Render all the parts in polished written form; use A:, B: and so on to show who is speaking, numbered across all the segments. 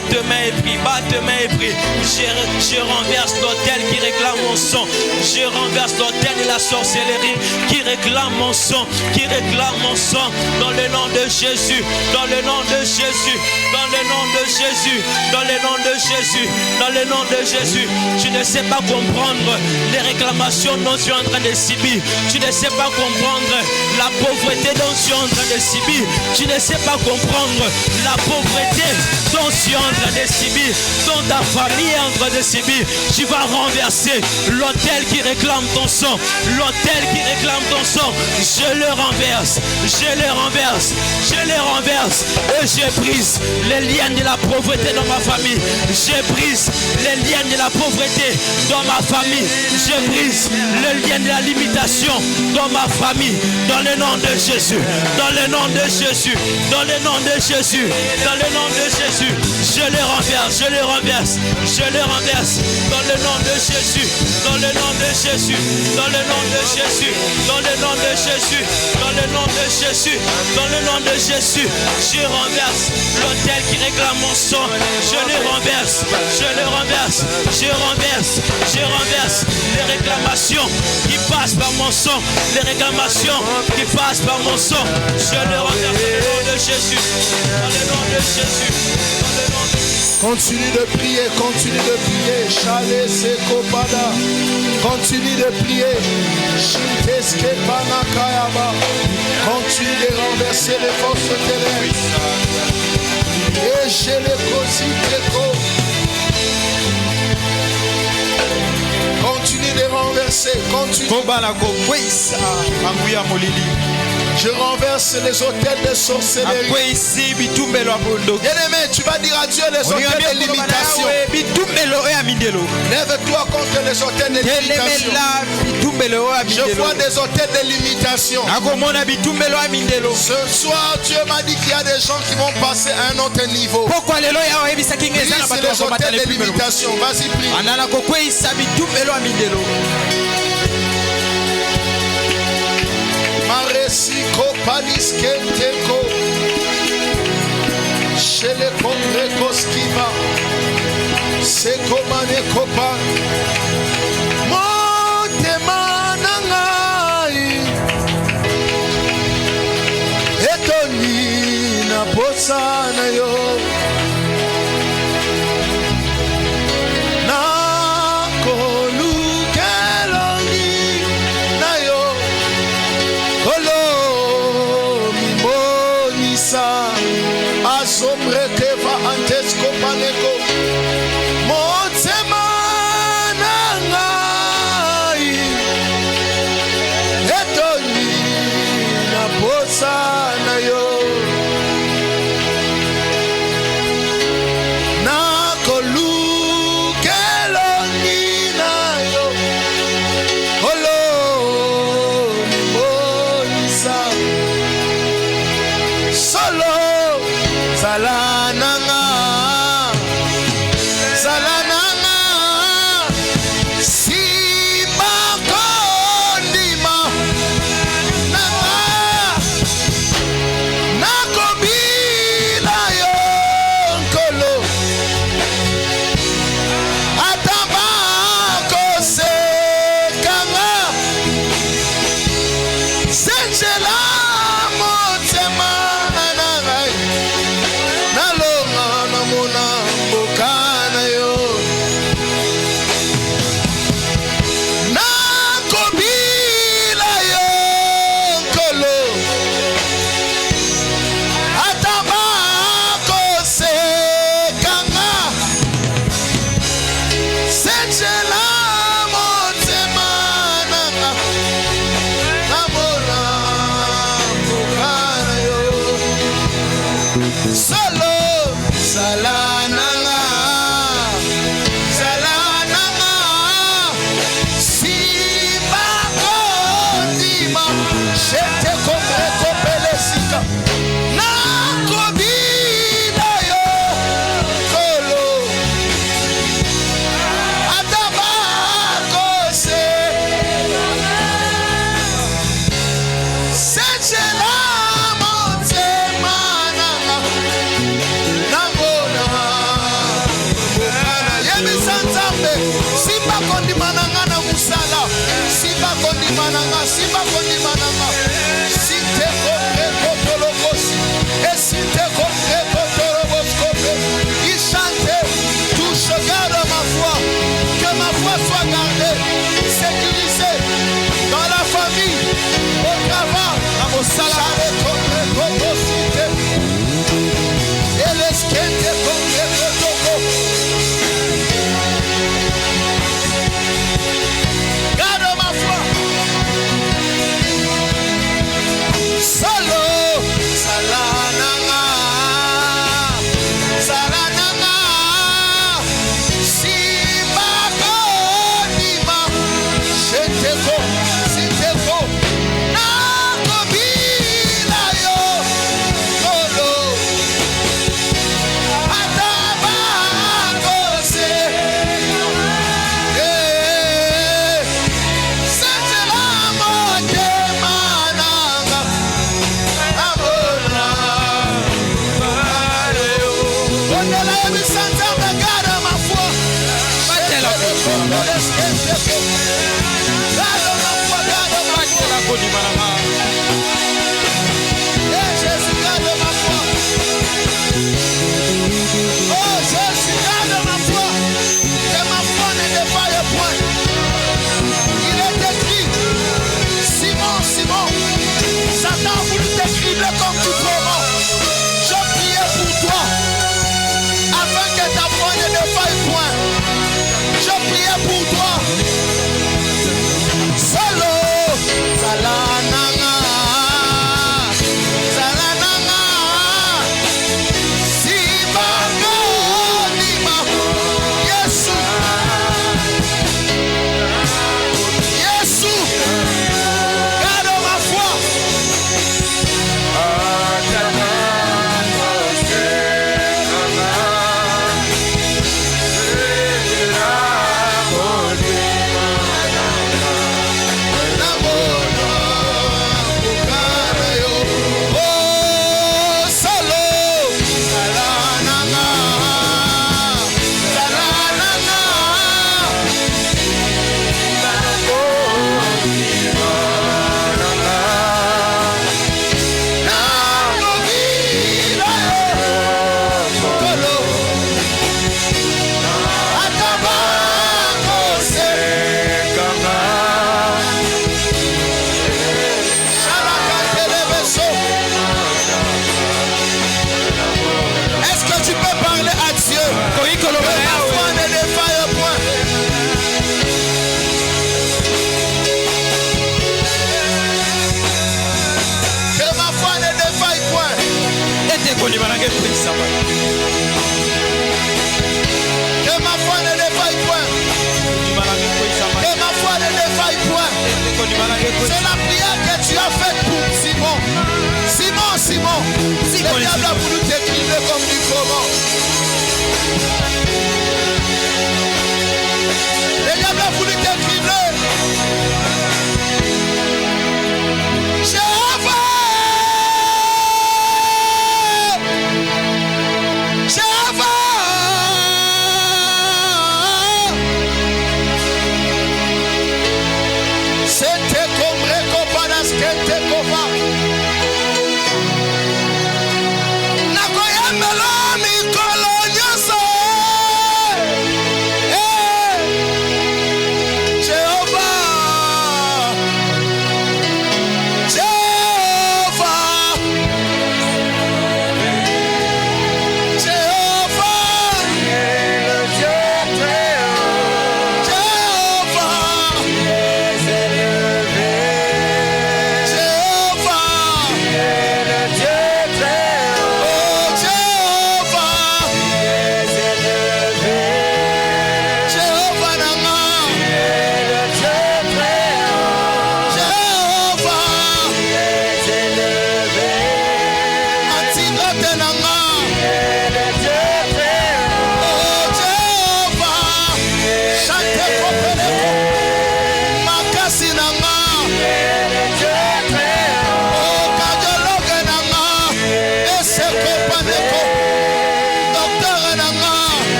A: Batte tes mains et prie, batte tes mains et prie. Je renverse l'autel qui réclame mon sang. Je renverse l'autel de la sorcellerie qui réclame mon sang, qui réclame mon sang. Dans le nom de Jésus, dans le nom de Jésus, dans le nom de Jésus, dans le nom de Jésus, dans le nom de Jésus. Tu ne sais pas comprendre les réclamations dont tu es en train de subir. Tu ne sais pas comprendre la pauvreté dont tu es en train de subir. Tu ne sais pas comprendre la pauvreté dont tu es en train de subir, dont ta famille est en train de subir. Tu vas renverser l'autel qui réclame ton sang, l'autel qui réclame ton sang. Je le renverse, je le renverse, je le renverse et je brise les liens de la pauvreté dans ma famille. Je brise les liens de la pauvreté dans ma famille. Je brise le lien de la limitation dans ma famille. Dans le nom de Jésus, dans le nom de Jésus, dans le nom de Jésus, dans le nom de Jésus. Je le renverse, je le renverse, je le renverse. Dans le nom de Jésus, dans le nom de Jésus, dans le nom de Jésus, dans le nom de Jésus, dans le nom de Jésus, dans le nom de Jésus. Je renverse l'autel qui réclame mon sang. Je le renverse, je le renverse, je renverse, je renverse les réclamations qui passent par mon sang, les réclamations qui passent par mon sang. Je le renverse dans le nom de Jésus, dans le nom de Jésus, dans le nom de Jésus.
B: Continue de prier, continue de prier. Chalet Sekopada. Continue de prier. Shinteske Panakayaba. Continue de renverser les forces ténèbres. Et chez les Kositeko. Continue de renverser. Continue. Je renverse les hôtels de sorcellerie. Bien-aimé, tu vas dire à Dieu les hôtels de limitation. Lève-toi contre les hôtels de limitation. Je vois des hôtels de limitation. Ce soir, Dieu m'a dit qu'il y a des gens qui vont passer à un autre niveau. Brise les hôtels de limitation. Vas-y, prie. Maresiko paliskenteko chez les congrécos qui va seko manekopa motema nangai etoni na posana yo Asombre que va antes copaneco Motsemanangai Etoni na posana yo C'est la prière que tu as faite pour Simon. Simon, le diable a voulu t'écrire comme du froment. Le diable a voulu t'écrire.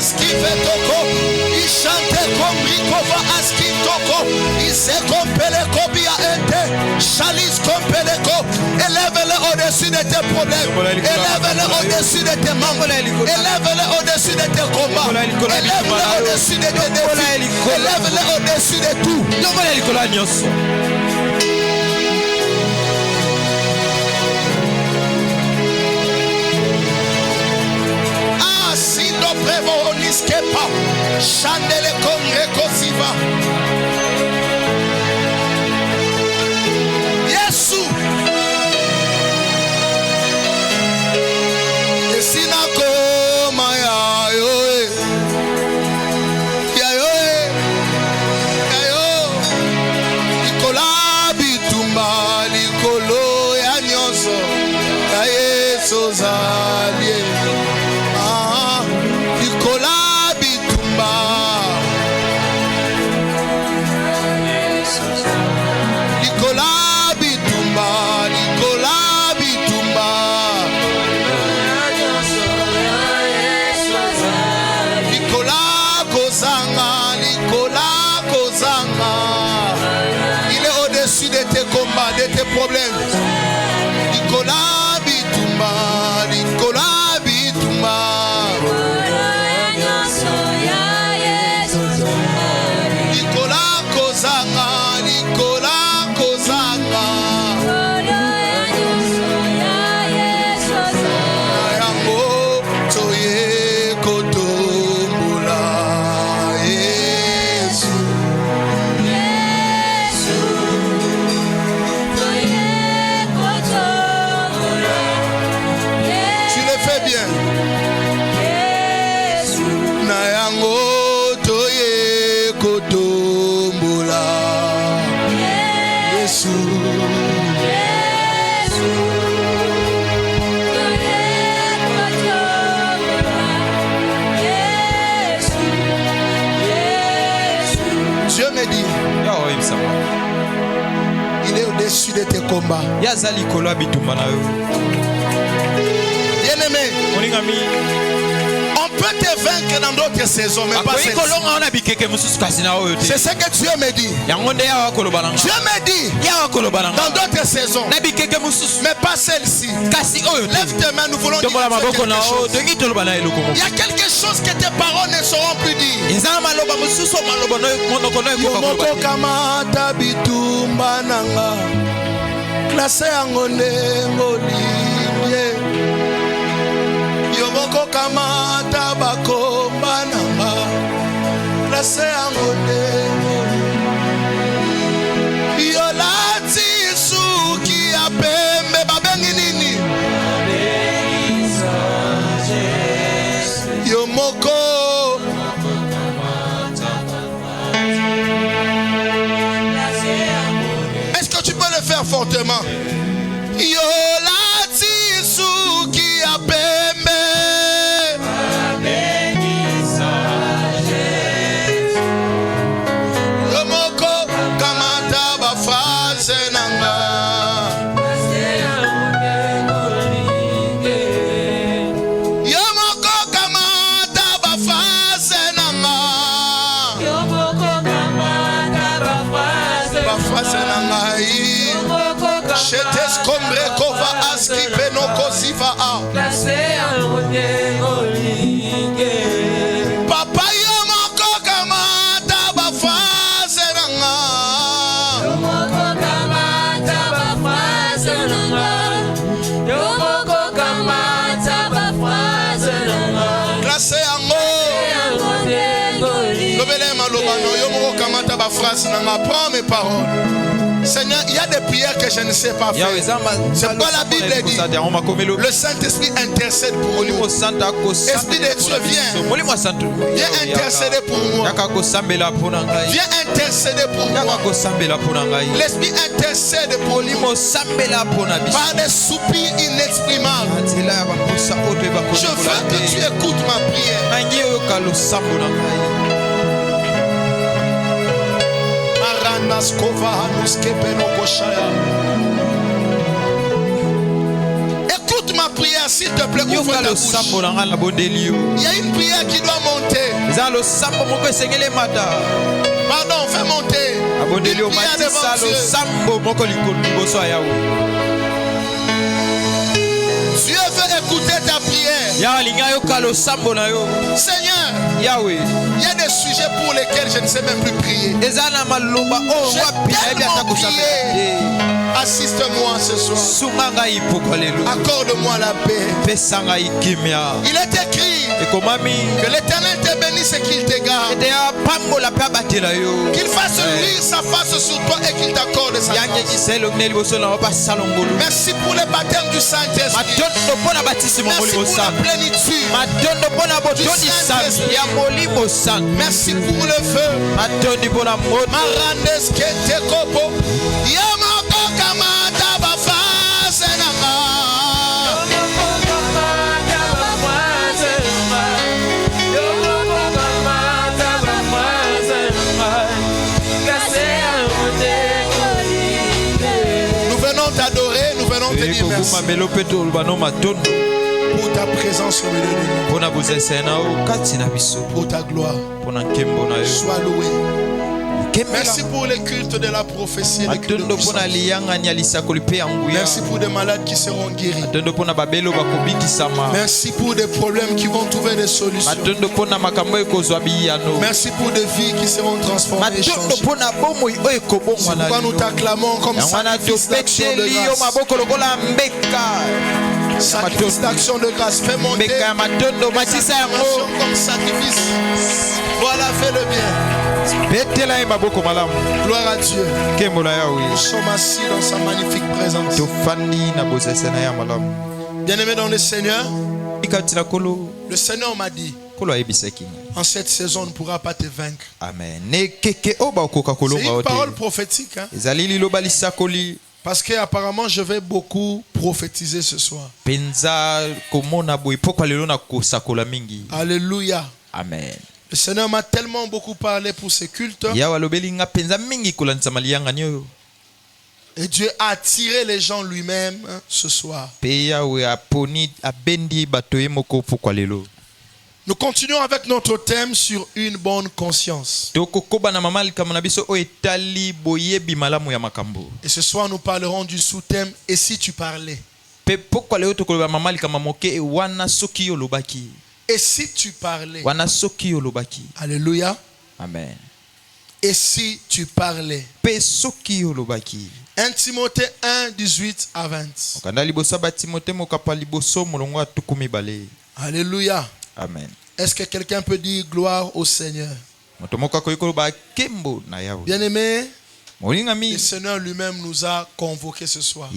B: askivetoko. Ishante komrikova askitoko. Ise kompele kobia ente. Chalis kompeleko. Élève-le au-dessus de tes problèmes. Élève-le au-dessus de tes membres. Élève-le au-dessus de tes combats. Élève-le au-dessus de tes défis. Élève-le au-dessus de tout. Ah, si nous prévoyons niskepa, chandele kongreko siva. Yesu. Esinako maya yoe. Sozalie ah Nicola Bitumba Nicola Bitumba Nicola Bitumba Nicola Kozanga Nicola Kozanga. Il est au-dessus de tes combats, de tes problèmes. Nicolas au-dessus de tes combats. Bien-aimé, on peut te vaincre dans d'autres saisons, mais pas celle-ci. C'est ce que Dieu me dit. Dieu me dit dans d'autres saisons, mais pas celle-ci. Lève tes mains, nous voulons dire quelque chose. Il y a quelque chose que tes paroles ne sauront plus dire. Nase angone ngolinye Yomoko kamata bakomba nanga Nase angone Yolati suki apembe babengi nini Yomoko faire fortement. Yolati suki apembe Yomoko kamata ba phrase nanga Yomoko kamata ba phrase nanga Ba phrase nanga Chetes kombre kova aski penoko siva a. Papa yomoko kamata ba fase nanga. Yomoko kamata ba fase nanga. Yomoko kamata ba fase nanga. Classe yango. Lobele malobano yomoko kamata ba fase nanga. Prends mes paroles. Seigneur, il y a des prières que je ne sais pas faire. C'est quoi la Bible dit? Le Saint-Esprit intercède pour nous. Esprit de Dieu, viens. Viens intercéder pour moi. Viens intercéder pour moi. L'Esprit intercède pour nous. Par des soupirs inexprimables. Je veux que tu écoutes ma prière. Écoute ma prière, s'il te plaît, ouvre ta bouche. Il y a une prière qui doit monter. Pardon, fais monter. Une prière devant Dieu. Dieu veut écouter ta prière. Seigneur, il y a des sujets pour lesquels je ne sais même plus prier. J'ai tellement prié. Assiste-moi ce soir. Accorde-moi la paix. Il est écrit que l'Éternel te bénisse et qu'il te garde. Qu'il fasse luire sa face sur toi et qu'il t'accorde sa grâce. Merci pour le baptême du Saint-Esprit. Merci pour la plénitude du Saint-Esprit. Merci pour le feu. Marandes kete kopo. Yamako kamata bafasenanga. Nous venons t'adorer, nous venons te dire merci pour ta présence au milieu de nous, pour ta gloire. Sois loué. Merci pour les cultes de la prophétie et les cultes de puissance. Merci pour des malades qui seront guéris. Merci pour des problèmes qui vont trouver des solutions. Merci pour des vies qui seront transformées et changées. C'est pourquoi nous t'acclamons comme sacrifice d'action de grâce. Sacrifice d'action de grâce. Fais monter comme sacrifice. Voilà, fais le bien. Gloire à Dieu. Nous sommes assis dans sa magnifique présence. Bien-aimé dans le Seigneur, le Seigneur m'a dit, en cette saison, on ne pourra pas te vaincre.
C: Amen.
B: C'est une parole prophétique. Hein? Parce qu'apparemment, je vais beaucoup prophétiser ce soir. Alléluia.
C: Amen.
B: Le Seigneur m'a tellement beaucoup parlé pour ces cultes. Et Dieu a attiré les gens lui-même ce soir. Nous continuons avec notre thème sur une bonne conscience. Et ce soir, nous parlerons du sous-thème « Et si tu parlais ?» Et si tu parlais? Alléluia.
C: Amen.
B: Et si tu parlais? 1 Timothée 1, 18 à 20. Alléluia.
C: Amen.
B: Est-ce que quelqu'un peut dire gloire au Seigneur? Bien-aimé, le Seigneur lui-même nous a convoqués ce soir.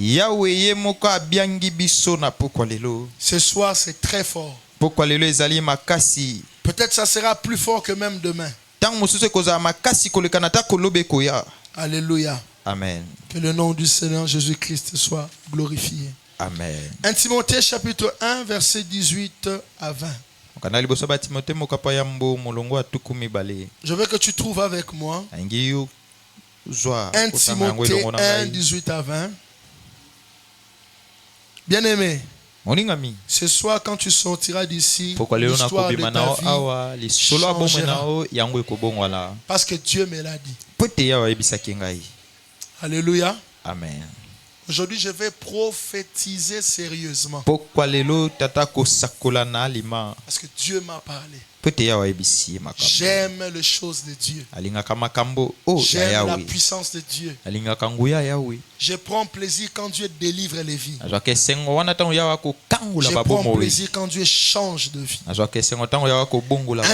B: Ce soir, c'est très fort. Peut-être ça sera plus fort que même demain. Alléluia.
C: Amen.
B: Que le nom du Seigneur Jésus-Christ soit glorifié.
C: Amen.
B: 1 Timothée chapitre 1 verset 18 à 20. Je veux que tu trouves avec moi 1 Timothée 1, 18 à 20. Bien-aimé, ce soir quand tu sortiras d'ici, l'histoire de ta vie changera. Parce que Dieu me l'a dit. Alléluia.
C: Amen.
B: Aujourd'hui, je vais prophétiser sérieusement. Parce que Dieu m'a parlé. J'aime les choses de Dieu. J'aime la puissance de Dieu. Je prends plaisir quand Dieu délivre les vies. Je prends plaisir quand Dieu change de vie. 1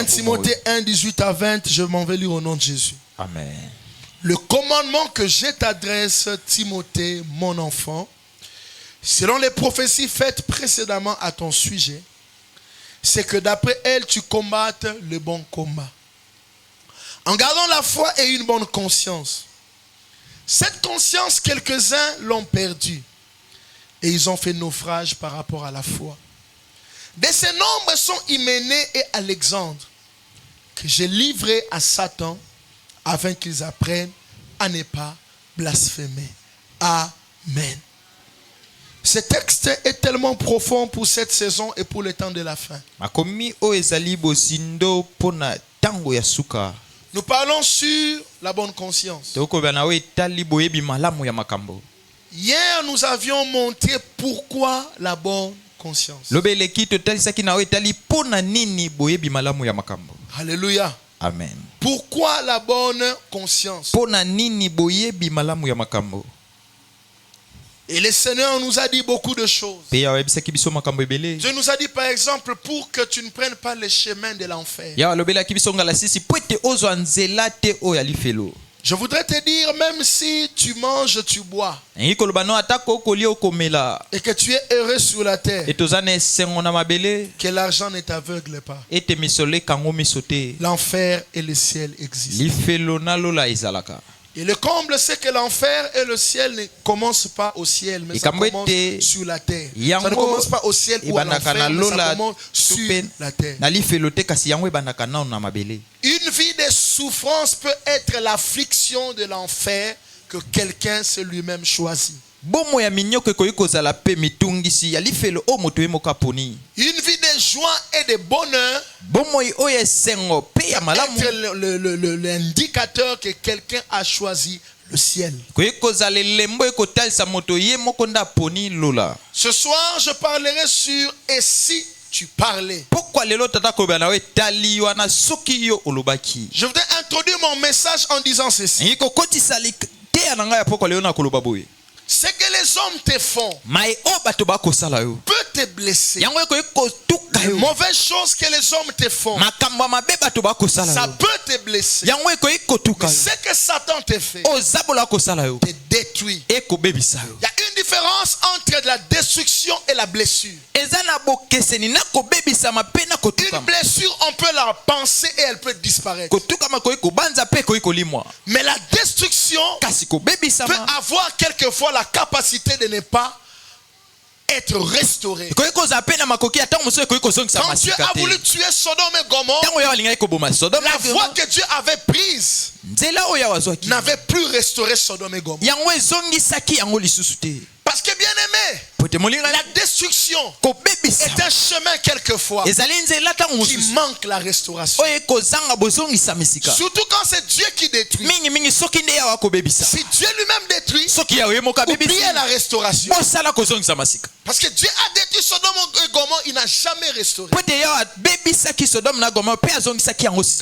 B: Timothée 1, 18 à 20, je m'en vais lire au nom de Jésus.
C: Amen.
B: Le commandement que je t'adresse, Timothée, mon enfant, selon les prophéties faites précédemment à ton sujet, c'est que d'après elles, tu combattes le bon combat. En gardant la foi et une bonne conscience. Cette conscience, quelques-uns l'ont perdue. Et ils ont fait naufrage par rapport à la foi. De ces nombres sont Hyménée et Alexandre, que j'ai livrés à Satan, afin qu'ils apprennent à ne pas blasphémer. Amen. Ce texte est tellement profond pour cette saison et pour le temps de la fin. Nous parlons sur la bonne conscience. Hier, nous avions montré pourquoi la bonne conscience. Alléluia.
C: Amen.
B: Pourquoi la bonne conscience? Et le Seigneur nous a dit beaucoup de choses. Dieu nous a dit par exemple pour que tu ne prennes pas le chemin de l'enfer. Je voudrais te dire, même si tu manges, tu bois, et que tu es heureux sur la terre, que l'argent ne t'aveugle pas. L'enfer et le ciel existent. Et le comble, c'est que l'enfer et le ciel ne commencent pas au ciel, mais ça commence sur la terre. Ça ne commence pas au ciel ou à l'enfer, mais ça commence sur la terre. Une vie de souffrance peut être l'affliction de l'enfer que quelqu'un s'est lui-même choisi. Une vie de joie et de bonheur est l'indicateur que quelqu'un a choisi le ciel. Ce soir, je parlerai sur « Et si tu parlais ?» Je voudrais introduire mon message en disant ceci. Ce que les hommes te font peut te blesser. Les mauvaises choses que les hommes te font, ça peut te blesser. Mais ce que Satan te fait te détruit. Il y a une différence entre la destruction et la blessure. Une blessure, on peut la penser et elle peut disparaître. Mais la destruction peut avoir quelquefois la capacité de ne pas être restauré. Quand Dieu a voulu tuer Sodome et Gomorrhe, la voie que Dieu avait prise n'avait plus restauré Sodome et Gomorrhe. Parce que bien aimé, la destruction est un chemin quelquefois qui manque la restauration. Surtout quand c'est Dieu qui détruit. Si Dieu lui-même détruit, oubliez la restauration. Parce que Dieu a détruit Sodome et Gomorrhe, il n'a jamais restauré.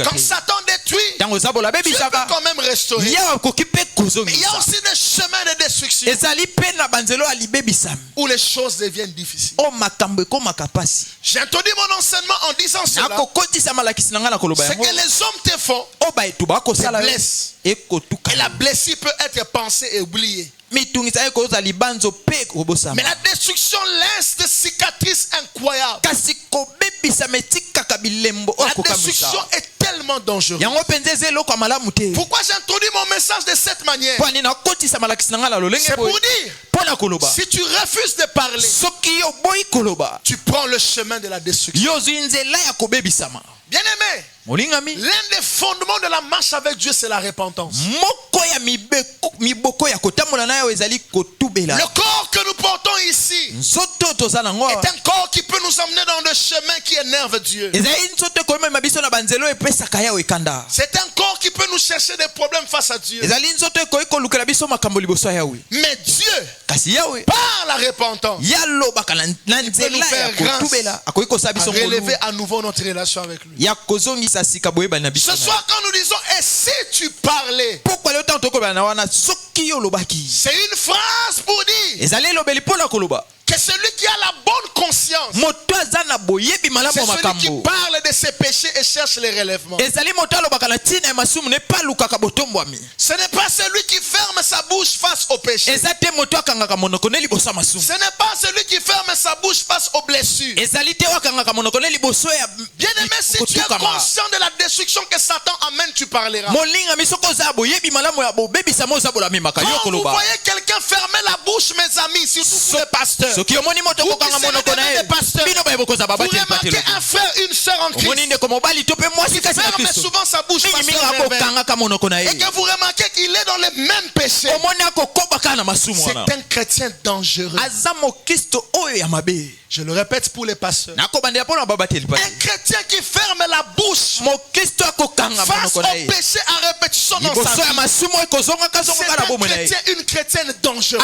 B: Quand Satan détruit, Dieu peut quand même restaurer. Mais il y a aussi des chemins de destruction où les choses deviennent difficiles. J'ai introduit mon enseignement en disant cela. C'est que les hommes te font, te blessent. Et la blessure peut être pensée et oubliée. Mais la destruction laisse des cicatrices incroyables. La destruction est tellement dangereuse. Pourquoi j'introduis mon message de cette manière? C'est pour dire, si tu refuses de parler, tu prends le chemin de la destruction. Bien aimé, l'un des fondements de la marche avec Dieu, c'est la repentance. Le corps que nous portons ici est un corps qui peut nous amener dans des chemins qui énervent Dieu. C'est un corps qui peut nous chercher des problèmes face à Dieu. Mais Dieu, par la repentance, il peut nous faire grâce à relever à nouveau notre relation avec lui. Ce soir, quand nous disons « Et si tu parlais », c'est une phrase pour dire que celui qui a la bonne conscience, c'est celui qui parle de ses péchés et cherche les relèvements. Ce n'est pas celui qui ferme sa bouche face au péché. Ce n'est pas celui qui ferme sa bouche face aux blessures. Bien aimé, si tu es conscient de la destruction que Satan amène, tu parleras. Quand vous voyez quelqu'un fermer la bouche, mes amis, surtout pour les pasteurs, Vous qui serez des pasteurs, vous remarquez un frère, une sœur en Christ qui ferme souvent sa bouche, et que vous remarquez qu'il est dans les mêmes péchés. C'est un chrétien dangereux. Je le répète pour les pasteurs. Un chrétien qui ferme la bouche face au péché à répétition dans sa vie, c'est un chrétien, une chrétienne dangereuse.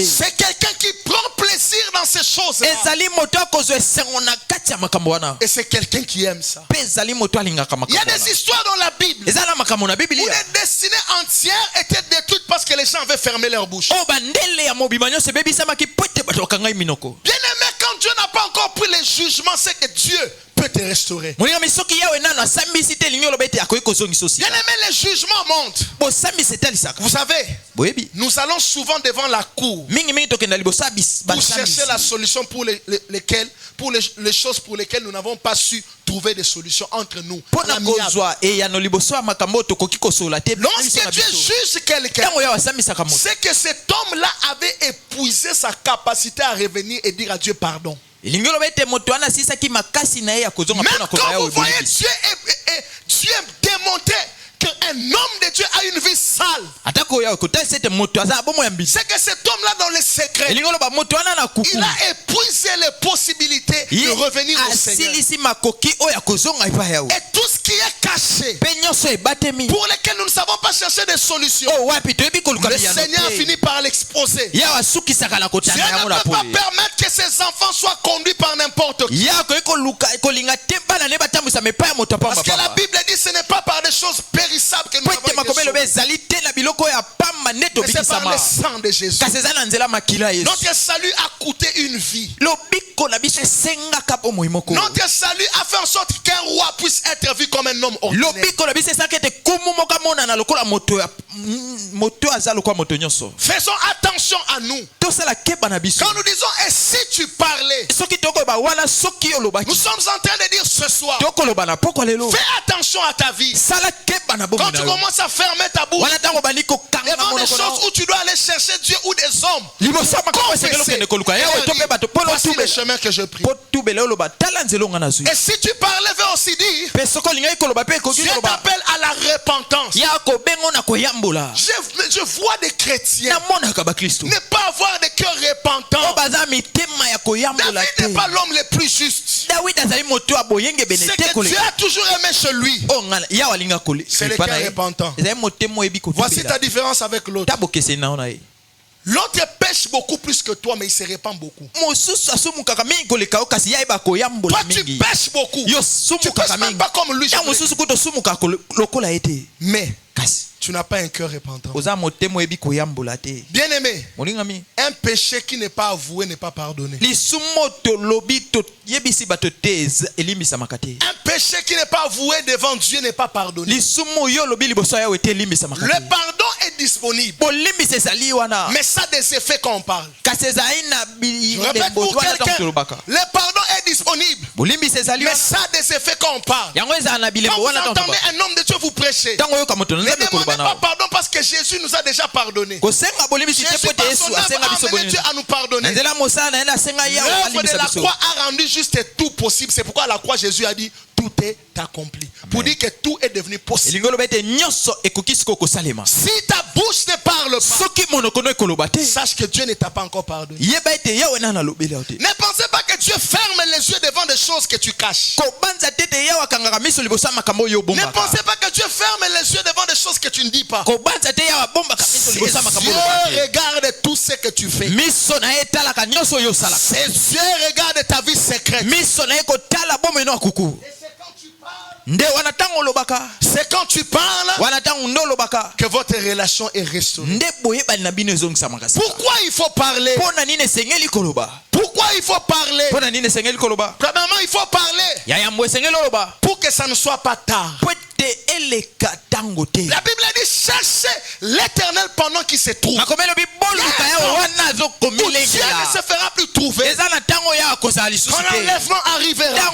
B: C'est quelqu'un qui prend plaisir dans ces choses. Et c'est quelqu'un qui aime ça. Il y a des histoires dans la Bible où les destinées entières étaient détruites parce que les gens avaient fermé leur bouche. Bien-aimé, quand Dieu n'a pas encore pris les jugements, c'est que Dieu peut te restaurer. Bien-aimé, les jugements montent. Vous savez, nous allons souvent devant la cour pour chercher la solution pour les choses pour lesquelles nous n'avons pas su trouver des solutions entre nous. Lorsque Dieu juge quelqu'un, c'est que cet homme-là avait épuisé sa capacité à revenir et dire à Dieu pardon. Même quand vous voyez Dieu démonter qu'un homme de Dieu a une vie sale, c'est que cet homme-là dans les secrets, il a épuisé les possibilités de revenir au Seigneur. Et tout ce qui est caché, pour lesquels nous ne savons pas chercher des solutions, le Seigneur a fini par l'exposer. Dieu ne peut pas permettre que ses enfants soient conduits par n'importe qui. Parce que la Bible dit que ce n'est pas par des choses périssables que nous avons été sauvés, mais c'est par le sang de Jésus. Notre salut a coûté une vie. Notre salut a fait en sorte qu'un roi puisse être vu comme un homme ordinaire. Faisons attention à nous. Quand nous disons et si tu parlais, nous sommes en train de dire ce soir, fais attention à ta vie. Quand tu commences à fermer ta bouche devant des choses où tu dois aller chercher Dieu ou des hommes, confesser. Voici le chemin que je prie. Et si tu parlais, veux aussi dire, Dieu t'appelle à la repentance. Je vois des chrétiens ne pas avoir de cœur repentant. David n'est pas l'homme le plus juste. C'est que Dieu a toujours aimé celui. C'est le cœur repentant. Voici ta différence avec l'autre. L'autre pêche beaucoup plus que toi, mais il se répand beaucoup. Toi, tu pêches beaucoup. Tu pêches même pas comme lui. Mais tu n'as pas un cœur repentant. Bien aimé, un péché qui n'est pas avoué n'est pas pardonné. Un péché qui n'est pas avoué devant Dieu n'est pas pardonné. Le pardon est disponible, mais ça a des effets quand on parle. Je répète pour quelqu'un, le pardon est disponible, mais ça a des effets quand on parle. Quand vous entendez un homme de Dieu vous prêcher, ne demandez pas pardon parce que Jésus nous a déjà pardonné. Jésus par son œuvre a amené Dieu à nous pardonner. L'œuvre de la croix a rendu juste et tout possible. C'est pourquoi à la croix Jésus a dit tout est accompli. Pour dire que tout est devenu possible. Si ta bouche ne parle pas, sache que Dieu ne t'a pas encore pardonné. Ne pensez pas que Dieu ferme les yeux devant des choses que tu caches. Ne pensez pas que Dieu ferme les yeux devant des choses que tu ne dis pas. Ses yeux regardent tout ce que tu fais. Ses yeux regardent ta vie secrète. C'est quand tu parles que votre relation est restaurée. Pourquoi il faut parler? Pourquoi il faut parler? Premièrement, il faut parler pour que ça ne soit pas tard. La Bible dit cherchez l'Éternel pendant qu'il se trouve. Où Dieu ne se fera plus trouver. Quand l'enlèvement arrivera,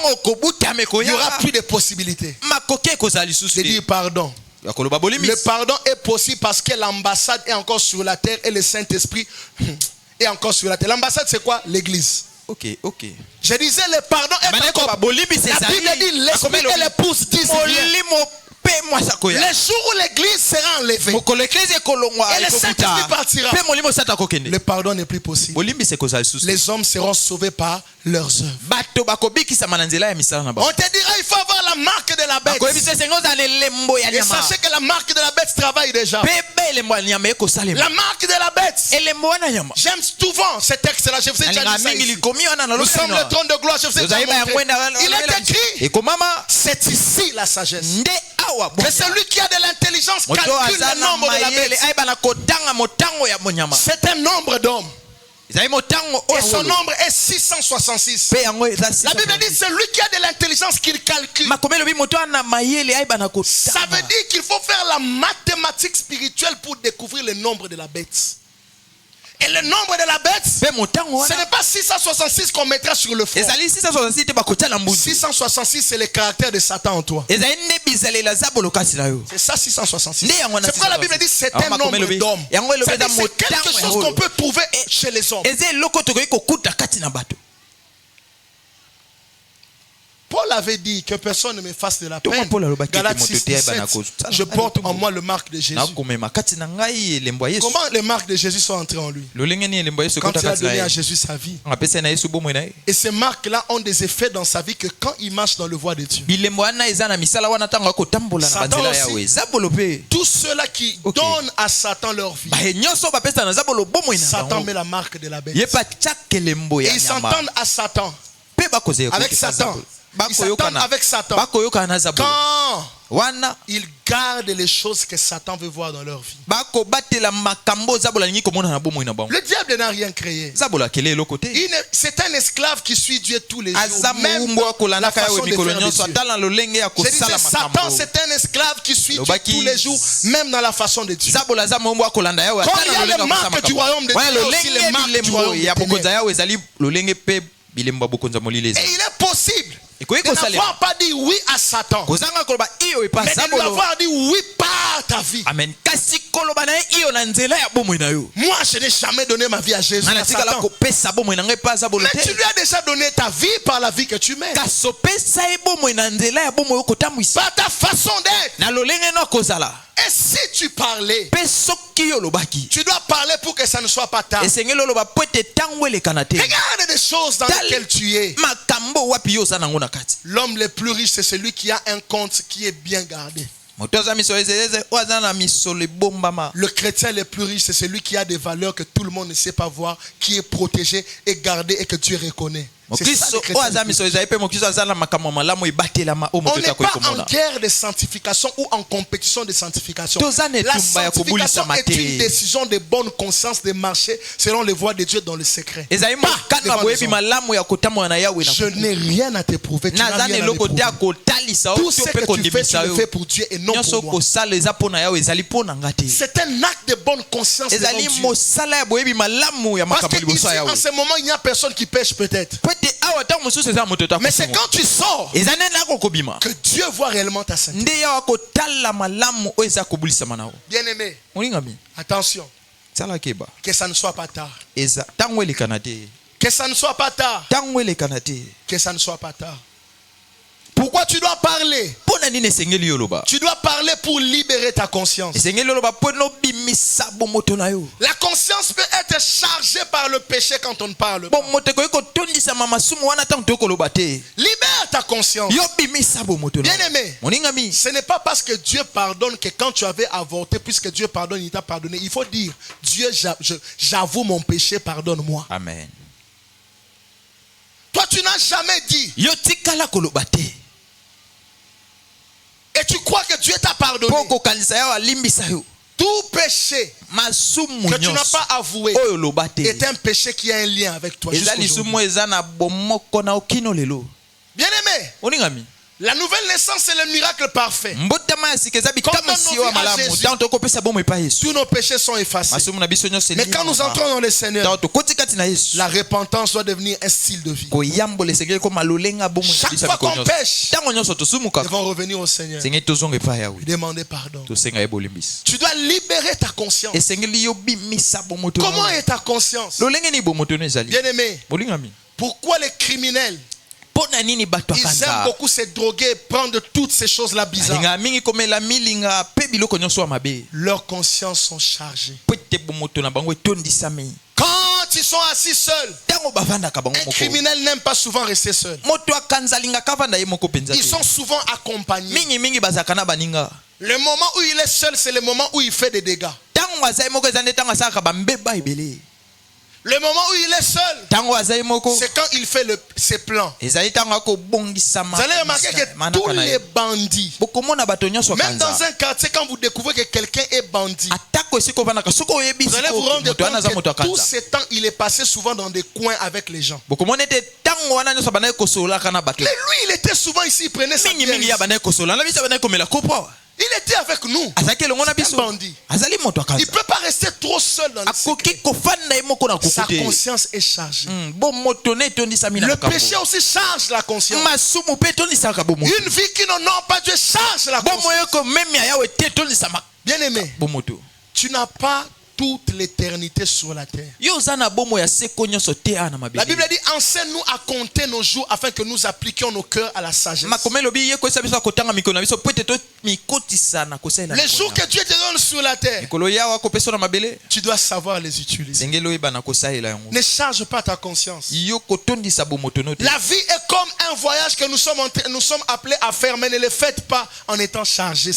B: il n'y aura plus de possibilités de dire pardon. Le pardon est possible parce que l'ambassade est encore sur la terre et le Saint-Esprit et encore sur la terre. L'ambassade, c'est quoi? L'église.
A: Ok.
B: Je disais le pardon est encore. La Bible dit l'esprit et l'épouse disent viens. Les jours où l'église sera enlevée et le Saint-Esprit partira, le pardon n'est plus possible. Les hommes seront sauvés par leurs œuvres. On te dira il faut avoir la marque de la bête. Et sachez que la marque de la bête travaille déjà. La marque de la bête. J'aime souvent ce texte-là. Je vous ai déjà dit ça ici. Nous sommes le trône de gloire. Je vous ai déjà montré. Il est écrit. C'est ici la sagesse. Que celui qui a de l'intelligence calcule le nombre de la bête. C'est un nombre d'hommes. Et son nombre est 666. La Bible dit celui qui a de l'intelligence qu'il calcule. Ça veut dire qu'il faut faire la mathématique spirituelle pour découvrir le nombre de la bête. Et le nombre de la bête, ce n'est pas 666 qu'on mettra sur le front. 666, c'est le caractère de Satan en toi. C'est ça 666. C'est pourquoi la Bible dit c'est un nombre d'hommes. C'est quelque chose qu'on peut trouver chez les hommes. Paul avait dit que personne ne me fasse de la peine. Galates 6:17, je porte en moi le marque de Jésus. Comment les marques de Jésus sont entrées en lui? Quand il a donné à Jésus sa vie. Et ces marques-là ont des effets dans sa vie que quand il marche dans le voie de Dieu. Satan aussi, tous ceux-là qui donnent à Satan leur vie, Satan met la marque de la bête. Et ils s'entendent à Satan. Avec Satan. Ils s'attendent avec Satan. Quand ils gardent les choses que Satan veut voir dans leur vie. Le diable n'a rien créé. C'est un esclave qui suit Dieu tous les jours. Même la façon de faire de Dieu. Je disais, Satan c'est un esclave qui suit Dieu tous les jours, même dans la façon de Dieu. Quand il y a les marques du royaume de Dieu, aussi les marques du royaume de Dieu. Et il est possible de n'avoir pas dit oui à Satan, mais de lui avoir dit oui par ta vie. Moi, je n'ai jamais donné ma vie à Jésus. À Satan. Mais tu lui as déjà donné ta vie par la vie que tu mènes. Par ta façon d'être. Et si tu parlais, tu dois parler pour que ça ne soit pas tard. Regarde des choses dans lesquelles tu es. L'homme le plus riche, c'est celui qui a un compte qui est bien gardé. Le chrétien le plus riche, c'est celui qui a des valeurs que tout le monde ne sait pas voir, qui est protégé et gardé et que Dieu reconnaît. On n'est pas en guerre de sanctification ou en compétition de sanctification. La sanctification est une décision de bonne conscience de marcher selon les voies de Dieu dans le secret. Je n'ai rien à te prouver. Tu n'as rien à me prouver. Tout ce que tu fais, tu le fais pour Dieu et non pour moi. C'est un acte de bonne conscience devant Dieu. Parce qu'ici, en ce moment, il n'y a personne qui pêche peut-être. Mais c'est quand tu sors que Dieu voit réellement ta sainteté. Bien-aimé, attention, que ça ne soit pas tard. Que ça ne soit pas tard. Que ça ne soit pas tard. Pourquoi tu dois parler? Tu dois parler pour libérer ta conscience. La conscience peut être chargée par le péché quand on ne parle pas. Libère ta conscience. Bien-aimé, ce n'est pas parce que Dieu pardonne que quand tu avais avorté, puisque Dieu pardonne, il t'a pardonné. Il faut dire, Dieu, j'avoue mon péché, pardonne-moi.
A: Amen.
B: Toi, tu n'as jamais dit. Et tu crois que Dieu t'a pardonné. Tout péché que tu n'as pas avoué est un péché qui a un lien avec toi. Bien-aimé, La nouvelle naissance, c'est le miracle parfait. Tous nos péchés sont effacés. Mais quand nous entrons dans le Seigneur, la repentance doit devenir un style de vie. Chaque fois qu'on pêche, nous devons revenir au Seigneur et demander pardon. Tu dois libérer ta conscience. Comment est ta conscience? Bien-aimé, pourquoi les criminels ils aiment beaucoup se droguer, prendre toutes ces choses-là bizarres? Leurs consciences sont chargées. Quand ils sont assis seuls, un criminel n'aime pas souvent rester seul. Ils sont souvent accompagnés. Le moment où il est seul, c'est le moment où il fait des dégâts. Le moment où il est seul, c'est quand il fait ses plans. Vous allez remarquer que tous les bandits, même dans un quartier, quand vous découvrez que quelqu'un est bandit, vous allez vous rendre compte que tout ce temps, il est passé souvent dans des coins avec les gens. Mais lui, il était souvent ici, il prenait sa bière. Il était avec nous. C'est un bandit. Il ne peut pas rester trop seul dans le secret. Sa conscience est chargée. Le péché aussi charge la conscience. Une vie qui n'honore pas Dieu charge la conscience. Bien aimé, tu n'as pas toute l'éternité sur la terre. La Bible dit, enseigne-nous à compter nos jours afin que nous appliquions nos cœurs à la sagesse. Les jours que Dieu te donne sur la terre, tu dois savoir les utiliser. Ne charge pas ta conscience. La vie est comme un voyage que nous sommes appelés à faire, mais ne le faites pas en étant chargé. Ne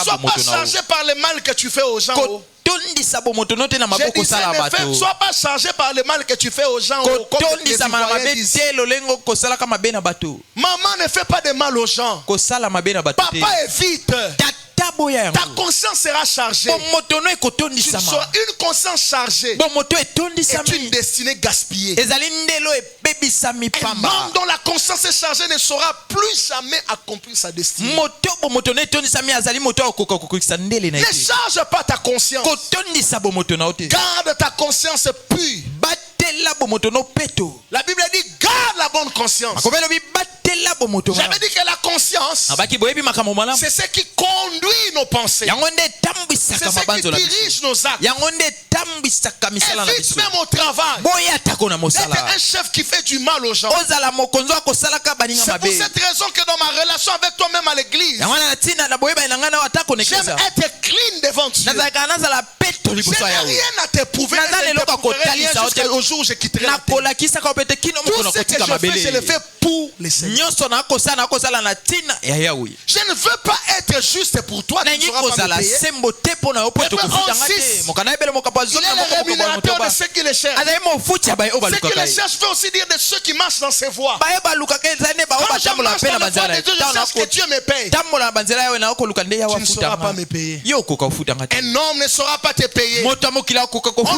B: sois pas chargé par le mal que tu fais aux gens. J'ai dit, ne sois pas chargé par le mal que tu fais aux gens. Maman ne fait pas de mal aux gens. Papa évite. Ta conscience sera chargée. Tu seras une conscience chargée et une destinée gaspillée. Un homme dont la conscience est chargée ne saura plus jamais accomplir sa destinée. Ne charge pas ta conscience. Garde ta conscience pure. La Bible dit garde la bonne conscience. J'avais dit que la conscience, c'est ce qui conduit nos pensées. C'est ce qui dirige nos actes. Évite même au travail d'être un chef qui fait du mal aux gens. C'est pour cette raison que dans ma relation avec toi-même à l'église, j'aime être clean devant Dieu. Je n'ai rien à t'éprouver. Jusqu'au jour où je quitterai la terre. Tout ce que je fais, je le fais pour les Seigneurs. Je ne veux pas être juste pour toi. Tu ne seras pas me payer. Il est le rémunérateur de ceux qui les cherchent. Ceux qui les cherchent veut aussi dire de ceux qui marchent dans ses voies. Quand je marche dans la voie de Dieu, je cherche que Dieu me paye. Tu ne sauras pas me payer. Un homme ne saura pas te payer. On ne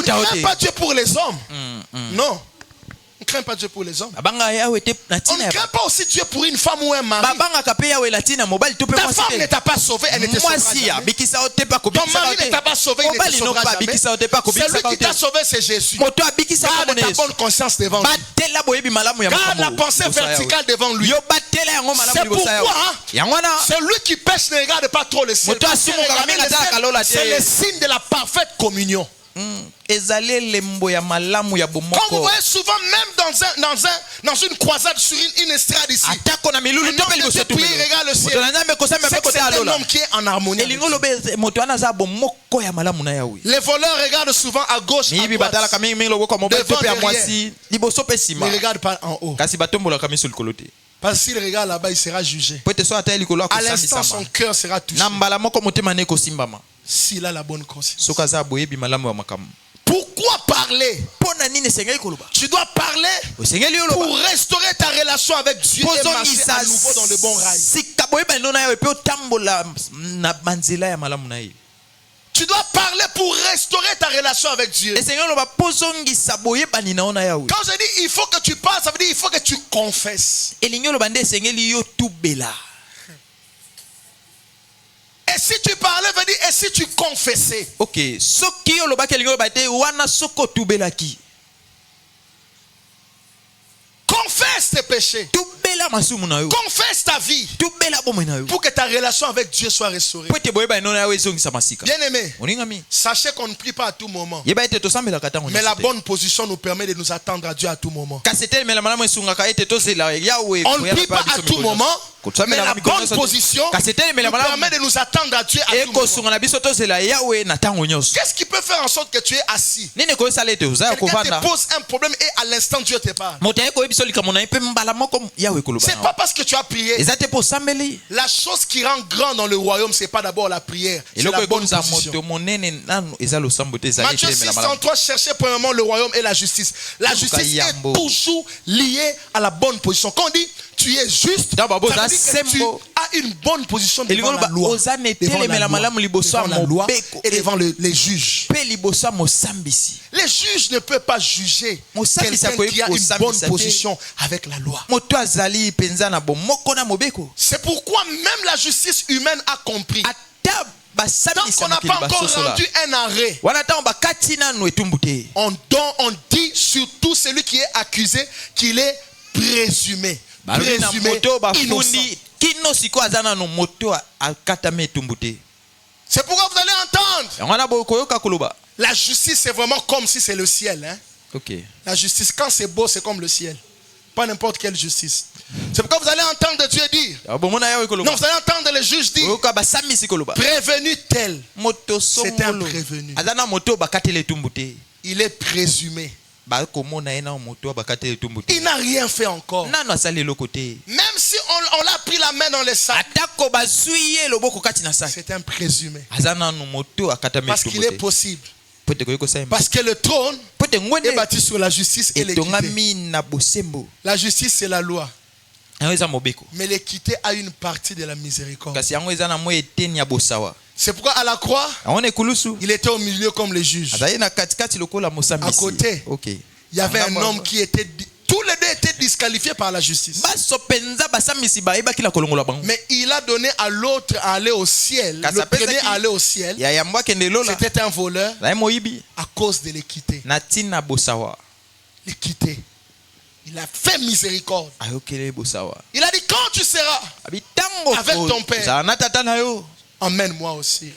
B: craint pas Dieu pour les hommes. Non. On ne craint pas Dieu pour les hommes. On ne craint pas aussi Dieu pour une femme ou un mari. Ta femme ne t'a pas sauvé, elle ne te sauvera jamais. Ton mari ne t'a pas sauvé, il ne te sauvera jamais. Celui qui t'a sauvé, c'est Jésus. Garde ta bonne conscience devant lui. Garde la pensée verticale devant lui. C'est pourquoi celui qui pêche ne regarde pas trop le ciel. C'est le signe de la parfaite communion. Comme vous voyez souvent, même dans une croisade sur une estrade ici, un homme de Dieu prie, il regarde le ciel. C'est que c'est un homme qui est en harmonie. Les voleurs regardent souvent à gauche, à droite, devant, derrière. Ils ne regardent pas en haut. Parce que s'il regarde là-bas, il sera jugé. À l'instant, son cœur sera touché. S'il a la bonne conscience. Pourquoi parler? Tu dois parler pour restaurer ta relation avec Dieu et marcher à nouveau dans le bon rail. Tu dois parler pour restaurer ta relation avec Dieu. Quand je dis il faut que tu parles, ça veut dire il faut que tu confesses. Et si tu parlais, veut dire et si tu confessais.
A: Ok.
B: Confesse tes péchés. Confesse ta vie. Pour que ta relation avec Dieu soit restaurée. Bien-aimé, sachez qu'on ne prie pas à tout moment. Mais la bonne position nous permet de nous attendre à Dieu à tout moment. On ne prie pas à tout moment. Mais la bonne position nous permet de nous attendre à Dieu à tout moment. Qu'est-ce qui peut faire en sorte que tu es assis? Quelqu'un te pose un problème et à l'instant Dieu te parle. C'est pas parce que tu as prié. La chose qui rend grand dans le royaume, c'est pas d'abord la prière, c'est la bonne position. Matthieu 6:33, cherchez premièrement le royaume et la justice. La justice est toujours liée à la bonne position. Quand on dit tu es juste, ça veut dire que tu as une bonne position devant la loi, et devant les juges. Les juges ne peuvent pas juger quelqu'un qui a une bonne position avec la loi. C'est pourquoi même la justice humaine a compris. Tant qu'on n'a pas encore rendu un arrêt, on dit surtout celui qui est accusé qu'il est présumé. Innocent. C'est pourquoi vous allez entendre. La justice, c'est vraiment comme si c'est le ciel. Hein?
A: Okay.
B: La justice, quand c'est beau, c'est comme le ciel. Pas n'importe quelle justice. C'est pourquoi vous allez entendre Dieu dire. Non, vous allez entendre les juges dire. Prévenu tel. C'est un prévenu. Il est présumé. Il n'a rien fait encore. Même si on l'a pris la main dans les sacs, c'est un présumé. Parce qu'il est possible. Parce que le trône est bâti sur la justice et l'équité. La justice, c'est la loi. Mais l'équité a une partie de la miséricorde. C'est pourquoi à la croix, il était au milieu comme les juges. À côté, il y avait un homme qui était... Tous les deux étaient disqualifiés par la justice. Mais il a donné à l'autre à aller au ciel. Le premier à aller au ciel. C'était un voleur à cause de l'équité. L'équité. Il a fait miséricorde. Il a dit quand tu seras avec ton père, emmène-moi aussi.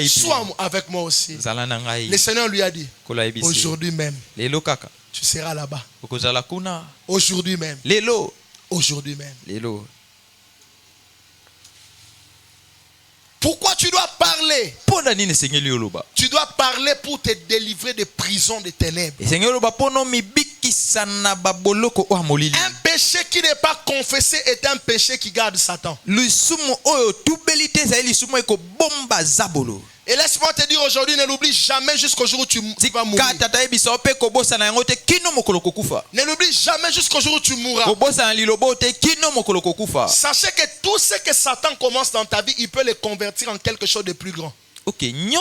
B: Sois avec moi aussi. Le Seigneur lui a dit aujourd'hui même. Tu seras là-bas. Aujourd'hui même. Aujourd'hui même. Pourquoi tu dois parler? Tu dois parler pour te délivrer des prisons des ténèbres. Un péché qui n'est pas confessé est un péché qui garde Satan. Et laisse-moi te dire aujourd'hui, ne l'oublie jamais jusqu'au jour où tu vas mourir. Ne l'oublie jamais jusqu'au jour où tu mourras. Sachez que tout ce que Satan commence dans ta vie, il peut le convertir en quelque chose de plus grand.
A: Okay.
B: C'est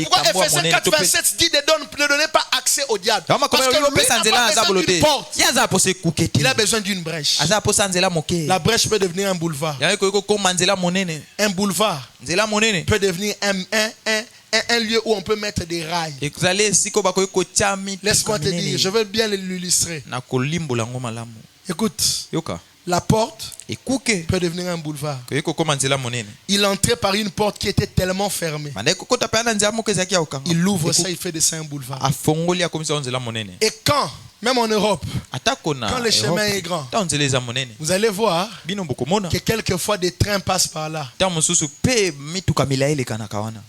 B: pourquoi Ephésiens 4:27 dit ne donnez pas accès au diable. Parce que lui n'a pas besoin d'une porte. Il a besoin d'une brèche. La brèche peut devenir un boulevard. Un boulevard peut devenir un lieu où on peut mettre des rails. Laisse-moi te dire, je veux bien l'illustrer. Écoute. La porte peut devenir un boulevard. Il entrait par une porte qui était tellement fermée. Il l'ouvre ça, il fait de ça un boulevard. Et quand, même en Europe, quand le chemin est grand, vous allez voir que quelquefois des trains passent par là.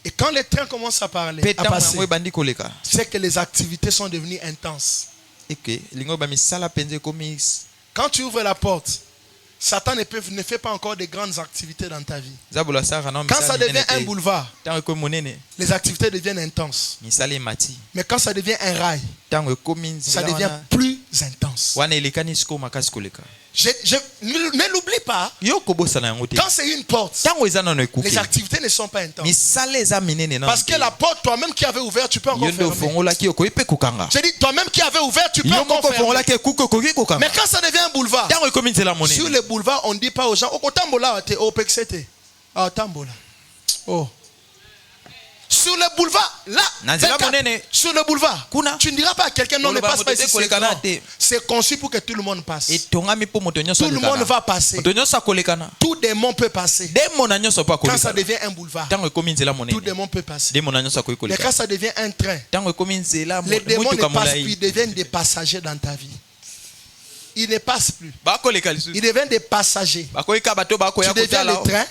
B: Et quand les trains commencent à passer, c'est que les activités sont devenues intenses. Quand tu ouvres la porte, Satan ne fait pas encore de grandes activités dans ta vie. Quand ça devient un boulevard, les activités deviennent intenses. Mais quand ça devient un rail, ça devient plus intenses. Ne l'oublie pas. Quand c'est une porte, les activités ne sont pas intenses. Parce que la porte, toi-même qui avais ouvert, tu peux encore fermer. J'ai dit, toi-même qui avais ouvert, tu peux encore fermer. Mais quand ça devient un boulevard, sur le boulevard, on ne dit pas aux gens, oh. Sur le boulevard, là, sur le boulevard, tu ne diras pas à quelqu'un non, ne passe pas ici. C'est conçu pour que tout le monde passe. Tout le monde va passer. Tout démon peut passer. Quand ça devient un boulevard, tout démon peut passer. Mais quand ça devient un train, les démons ne passent plus, ils deviennent des passagers dans ta vie. Ils ne passent plus. Ils deviennent des passagers. Tu deviens le train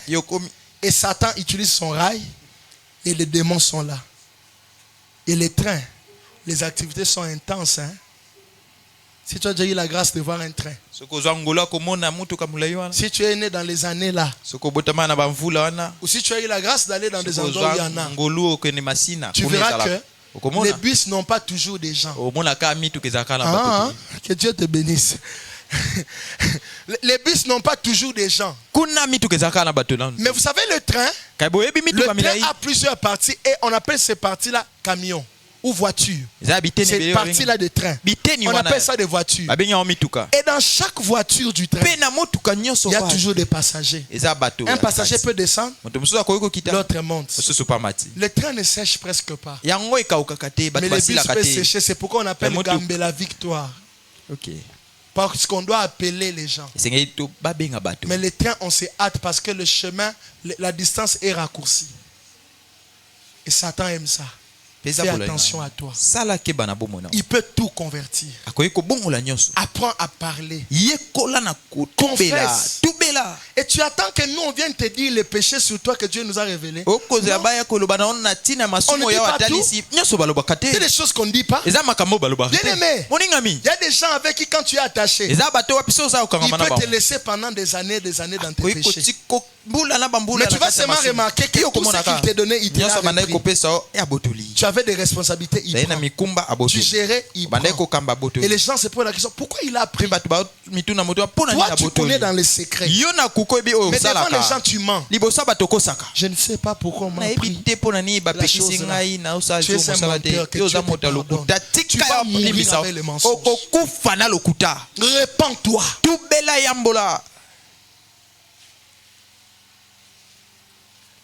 B: et Satan utilise son rail. Et les démons sont là. Et les trains, les activités sont intenses. Hein? Si tu as déjà eu la grâce de voir un train. Si tu es né dans les années là. Ou si tu as eu la grâce d'aller dans des endroits où il y en a. Tu verras que les bus n'ont pas toujours des gens. Que Dieu te bénisse. Les bus n'ont pas toujours des gens. Mais vous savez, le train a plusieurs parties et on appelle ces parties-là camions ou voitures. Ces parties-là de train, on appelle ça des voitures. Et dans chaque voiture du train, il y a toujours des passagers. Un passager peut descendre, l'autre monte. Le train ne sèche presque pas. Mais les bus peuvent sécher. C'est pourquoi on appelle Gambela Victoire. Parce qu'on doit appeler les gens. Mais les trains, on se hâte parce que le chemin, la distance est raccourcie. Et Satan aime ça. Fais attention à toi. Il peut tout convertir. Apprends à parler. Confesse. Et tu attends que nous on vienne te dire les péchés sur toi que Dieu nous a révélés. On ne dit pas tout. C'est des choses qu'on ne dit pas. Bien aimé, il y a des gens avec qui quand tu es attaché, il peut te laisser pendant des années dans tes péchés. Mais tu vas seulement remarquer que tout ce qu'il t'a donné, il te l'a repris. Tu avais des responsabilités, il prend. Tu gérais, il prend. Et les gens se posent la question, pourquoi il a pris? Toi, tu connais dans les secrets. Mais devant les gens, tu mens. Je ne sais pas pourquoi on m'a pris la chose là. Tu es un menteur que Dieu te pardonne. Tu vas mourir avec les mensonges. Répands-toi.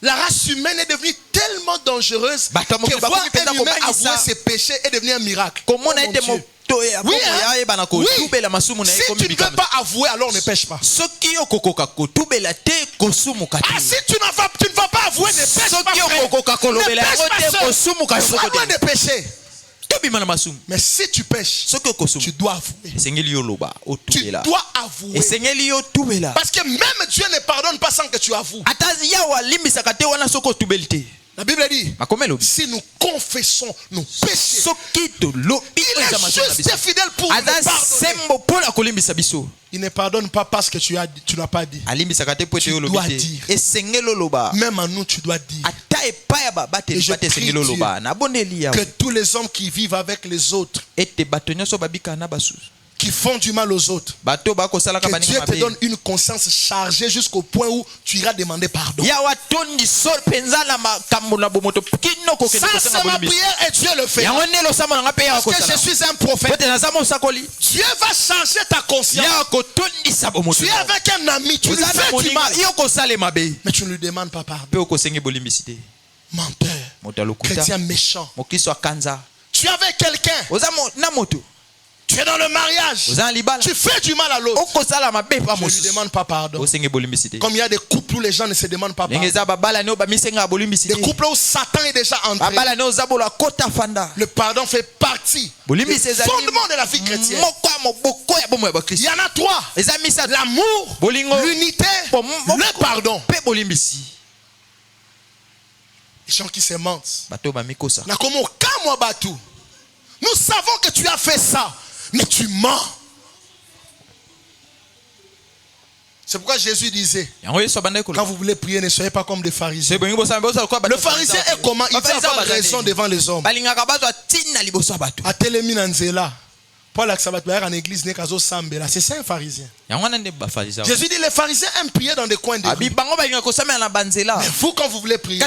B: La race humaine est devenue tellement dangereuse que voir un humain avouer ses péchés est devenu un miracle. Oh mon Dieu. Oui, hein? Oui. Si tu ne veux pas avouer, alors ne pêche pas. Si tu ne vas pas avouer, ne pêche pas. Ne pêche pas. Avant de pécher. Mais si tu pêches, tu dois avouer. Tu dois avouer. Parce que même Dieu ne pardonne pas sans que tu avoues. La Bible dit, si nous confessons nos péchés, il est juste et fidèle pour nous pardonner. Il ne pardonne pas parce que tu n'as pas dit. Tu dois dire. Même à nous, tu dois dire. Et je prie Dieu que tous les hommes qui vivent avec les autres, qui font du mal aux autres, que Dieu te donne une conscience chargée jusqu'au point où tu iras demander pardon. Ça c'est ma prière et Dieu le fait. Parce que je suis un prophète. Dieu va changer ta conscience. Tu es avec un ami, tu lui fais du mal, mais tu ne lui demandes pas pardon. Menteur, chrétien méchant. Tu es avec quelqu'un, tu es dans le mariage, tu fais du mal à l'autre, tu ne lui demandes pas pardon. Comme il y a des couples où les gens ne se demandent pas pardon. Des couples où Satan est déjà entré. Le pardon fait partie du fondement de la vie chrétienne. Il y en a trois: l'amour, l'unité, le pardon. Les gens qui se mentent. Nous savons que tu as fait ça, mais tu mens. C'est pourquoi Jésus disait, quand vous voulez prier, ne soyez pas comme des pharisiens. Le pharisien est comment? Il veut avoir raison devant les hommes. Paul a en église, c'est ça un pharisien. Jésus dit les pharisiens aiment prier dans des coins de rue. Mais vous, quand vous voulez prier,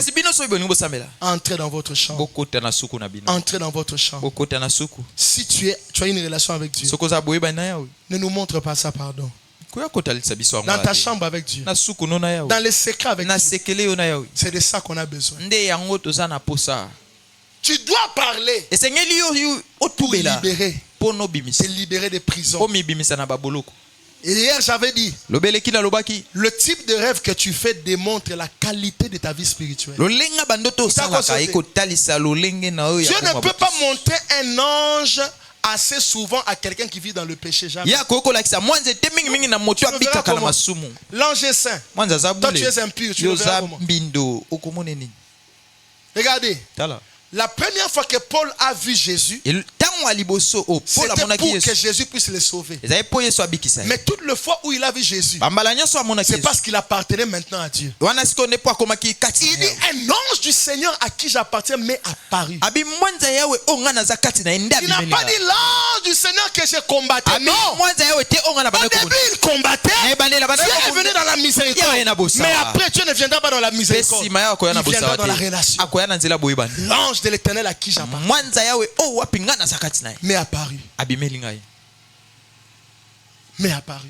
B: entrez dans votre chambre. Entrez dans votre chambre. Si tu as une relation avec Dieu, ne nous montre pas ça, pardon. Dans ta chambre avec Dieu, dans les secrets avec Dieu, c'est de ça qu'on a besoin. Tu dois parler pour libérer, te libérer des prisons. Et hier j'avais dit, le type de rêve que tu fais démontre la qualité de ta vie spirituelle. Dieu ne peut pas monter un ange assez souvent à quelqu'un qui vit dans le péché. Jamais. L'ange est saint. Toi tu es impur. Tu le verras comment? Regardez. La première fois que Paul a vu Jésus, c'était pour que Jésus puisse le sauver. Mais toute la fois où il a vu Jésus, c'est parce qu'il appartenait maintenant à Dieu. Il dit, un ange du Seigneur à qui j'appartiens m'est apparu. Il n'a pas dit l'ange du Seigneur que j'ai combattu. Non. Au début, il combattait. Dieu est venu dans la miséricorde. Mais après, Dieu ne viendra pas dans la miséricorde. Il viendra dans la relation. L'ange de l'Éternel à qui j'appartiens m'est apparu. M'est apparu.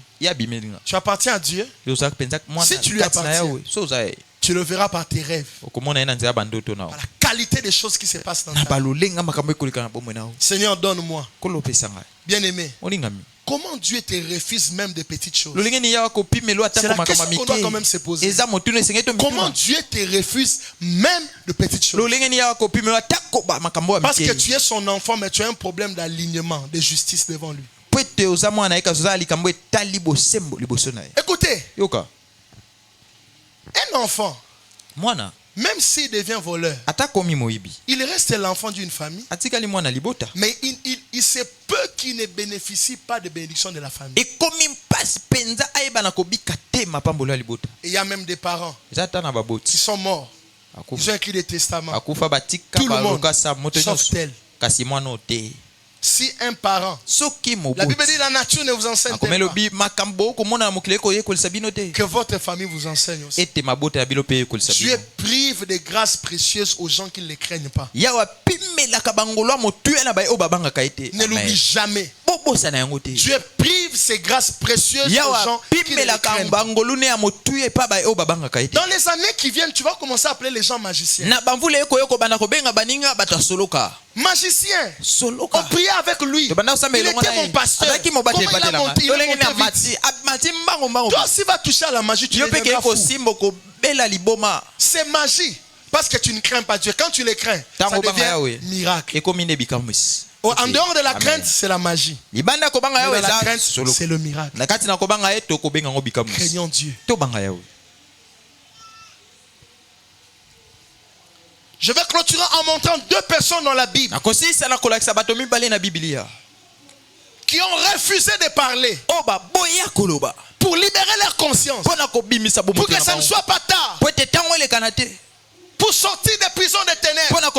B: Tu appartiens à Dieu. Si tu lui appartiens, tu le verras par tes rêves. Par la qualité des choses qui se passent dans ta vie. Seigneur, donne-moi. Bien-aimé, comment Dieu te refuse même des petites choses? C'est la question qu'on doit quand même se poser. Comment Dieu te refuse même de petites choses? Parce que tu es son enfant, mais tu as un problème d'alignement, de justice devant lui. Écoutez, un enfant, même s'il devient voleur, il reste l'enfant d'une famille. Mais il se peut qu'il ne bénéficie pas de bénédiction de la famille. Et il y a même des parents qui sont morts. Ils ont écrit des testaments. Tout le monde, sauf tel. Si un parent, la Bible dit la nature ne vous enseigne pas, que votre famille vous enseigne aussi. Dieu prive de grâces précieuses aux gens qui ne les craignent pas. Ne l'oublie jamais. Dieu prive ces grâces précieuses aux gens qui ne les craignent pas. Dans les années qui viennent, tu vas commencer à appeler les gens magiciens. Magicien. On priait avec lui. Il était mon pasteur. Comment il a monté? Toi aussi vas toucher à la magie. Tu deviendras fou. C'est magie. Parce que tu ne crains pas Dieu. Quand tu le crains, ça devient miracle. En dehors de la crainte, c'est la magie. Mais dans la crainte, c'est le miracle. Craignons Dieu. Je vais clôturer en montrant deux personnes dans la Bible qui ont refusé de parler pour libérer leur conscience, pour que ça ne soit pas tard, pour sortir des prisons des ténèbres.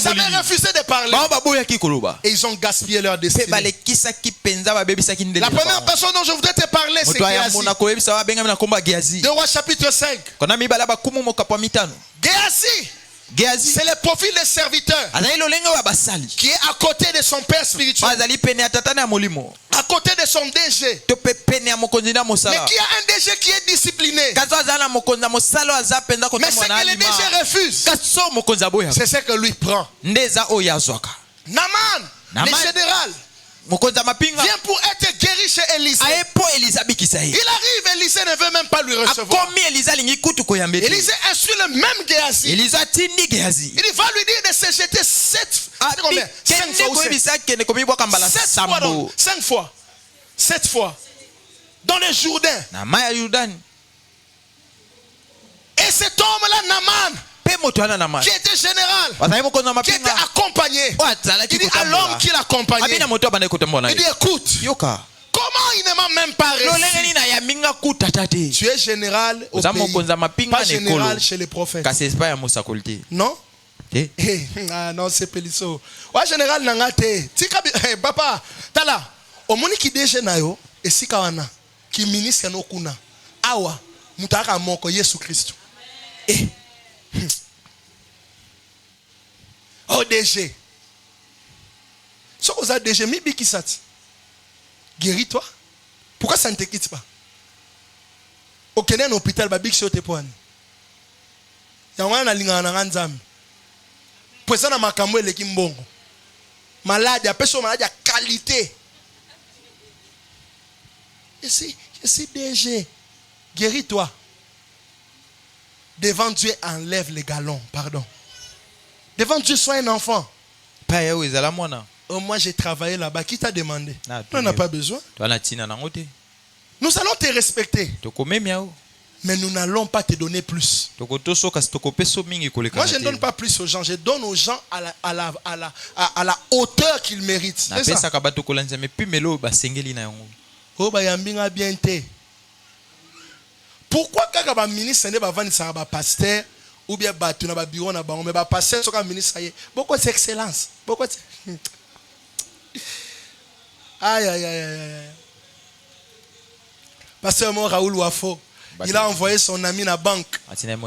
B: Ils avaient refusé de parler et ils ont gaspillé leur destinée. La première personne dont je voudrais te parler, c'est Géasi. De Rois chapitre 5. Géasi, c'est le profil des serviteurs qui est à côté de son père spirituel, à côté de son DG, mais qui a un DG qui est discipliné. Mais ce que le DG refuse, c'est ce que lui prend. Naaman, le général, vient pour être guéri chez Élisée. Il arrive, Élisée ne veut même pas lui recevoir. Élisée insulte le même Géasi. Il dit, va lui dire de se jeter 7 fois dans le Jourdain. Et cet homme-là, Naaman, qui était général, qui était accompagné, il dit à l'homme qui l'accompagnait, il dit, écoute, comment il ne m'a même pas reçu? Tu es général au pays, pas général chez les prophètes. Non? Ah non, c'est Pélisso. Ouais, général Nangate. Papa, ta Tala, au moni qui déjà na yo, et si kawana, qui ministre no kuna, awa, mutaka moko Yesu Christ. Eh, oh DG, so oza DG, mi biki sati, guéris-toi. Pourquoi ça ne te quitte pas? Au Kenya, un hôpital, babik sur tes points. Il y a un linga na nzambe. Présent na makambo le kimbongo. Malade, a personne malade, a qualité. Je suis DG. Guéris-toi. Devant Dieu, enlève les galons. Pardon. Devant Dieu, sois un enfant. Oh, moi, j'ai travaillé là-bas. Qui t'a demandé? On n'a pas besoin. Nous allons te respecter. Mais nous n'allons pas te donner plus. Moi, je ne donne pas plus aux gens. Je donne aux gens à la hauteur qu'ils méritent. C'est ça. Oh, bayambinga bien te. Pourquoi quand un ministre n'est pas venu à pasteur ou bien battu na bureau na bango mais ba pasteur soka ministre ça y est. Beaucoup d'excellence. Beaucoup de... Aïe aïe aïe aïe. Pasteur mon Raoul Wafo, il a envoyé son ami à la banque.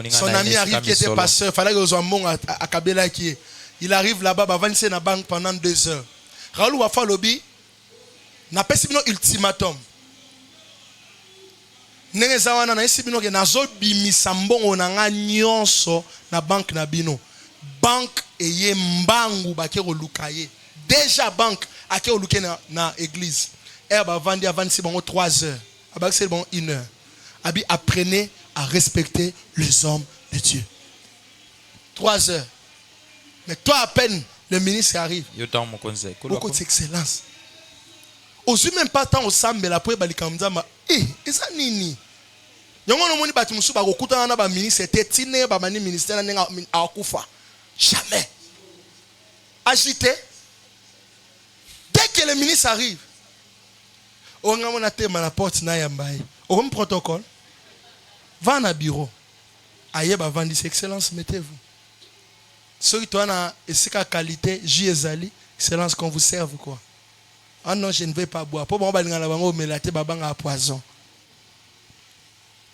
B: Son ami arrive qui était pasteur, fallait que soit bon à Kabela qui est. Il arrive là-bas, va venir à la banque pendant 2 heures. Raoul Wafo lobby n'a pas si un ultimatum. Nenge zawana na isi bino ke nazo bimisa mbongo na nga nyonso na banque na bino. Banque eye mbangu bake kolukaye. Déjà banque ake koluke na église. Ba vandi avant si bon 3 heures. Aba c'est bon 1 heure. Abi apprenez à respecter les hommes de Dieu. 3 heures. Mais toi à peine le ministre arrive. Beaucoup d'excellence. Osu même pas tant au sambe la pour balikamza ma eza nini. Yongo no moni bati musu ba kokuta na ba ministre tetine ba mani ministère na akufa. Jamais. Agité. Dès que le ministre arrive, on a mon thème à la porte na yambaye. Au même protocole. Va na bureau. Aye ba vandi excellence mettez-vous. Ceux qui ont une qualité, J.S.Ali, excellence qu'on vous serve quoi. Ah non, je ne vais pas boire. Pour moi, je poison.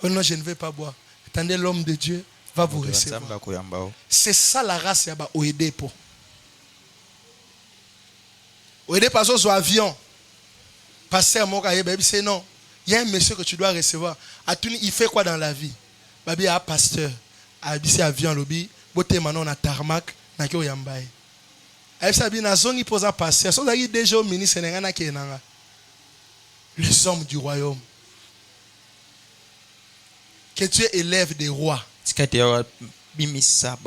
B: Oh non, je ne vais pas boire. Attendez, l'homme de Dieu va vous recevoir. C'est ça la race yaba oede po. Oede pas sur avion. Passer mon cahier, baby, c'est non. Il y a un monsieur que tu dois recevoir. Il fait quoi dans la vie? Baby a pasteur. A bisi avion lobby. Bote manon na tarmac na kyo yambaye. Les hommes du royaume. Que Dieu élève des rois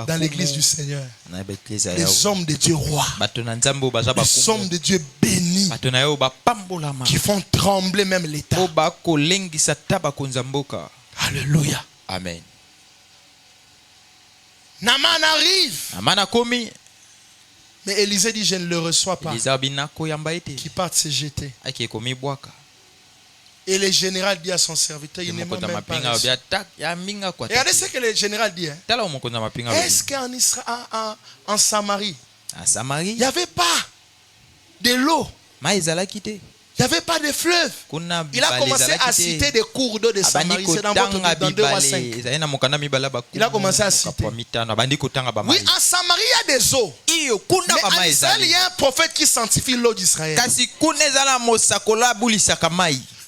B: dans l'église du Seigneur. Les hommes de Dieu rois. Les hommes de Dieu bénis. Qui font trembler même l'État. Alléluia.
A: Amen.
B: Naman arrive. Mais Élisée dit, je ne le reçois pas. Qui part se jeter. Et le général dit à son serviteur, il n'est même pas reçu. Regardez ce que le général dit. Est-ce qu'en Israël, en Samarie, il n'y avait pas de l'eau? Il n'y avait pas de fleuve. Il a commencé à citer des cours d'eau de Samarie. C'est dans votre Bible, dans 2 à 5. Il a commencé à citer. Oui, en Samarie, il y a des eaux. Mais en Israël, il y a un prophète qui sanctifie l'eau d'Israël.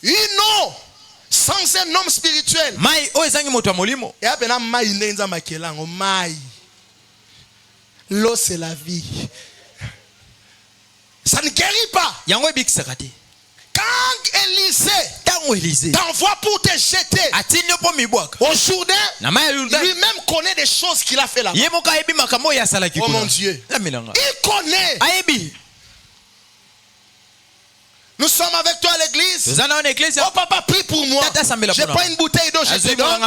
B: Une eau sans un homme spirituel. Et l'eau, c'est la vie. Ça ne guérit pas. Quand Élisée t'envoie pour te jeter au Jourdain, lui-même connaît des choses qu'il a fait là-bas. Oh mon Dieu, il connaît. Nous sommes avec toi à l'église. Oh papa, prie pour moi. Je prends une bouteille d'eau, je te donne.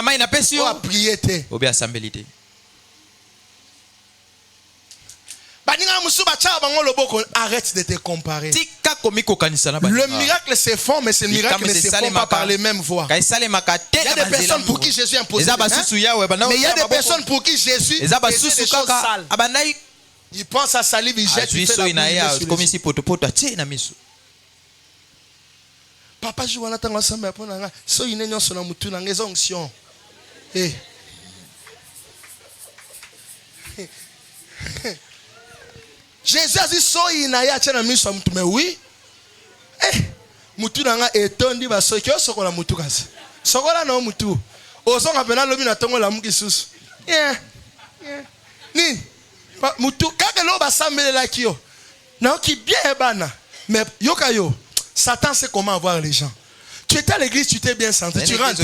B: Oh, priez. Arrête de te comparer. Le miracle se font, mais ce miracle ne se font pas par les mêmes voies. Il y a des personnes pour qui Jésus est impossible. Mais il y a des personnes pour qui Jésus fait des choses sales. Il pense à salive, il jette, il fait la boule dessus. Papa joue en attendant ça, mais pour nga, so il n'est sur la moutou na les onctions. Eh. Jésus a dit so il n'a ya tena miso moutou, mais oui. Eh. Moutou na nga etondi ba so ki o sokola moutou kasi. Sokola na moutou. O so ngapena lobi na tongo la muki susu. Yeah. Ni. Moutou kaka lo ba sambele la ki yo. Na ki bien bana. Mais yokayo. Satan sait comment avoir les gens. Tu étais à l'église, tu t'es bien senti. Tu rentres.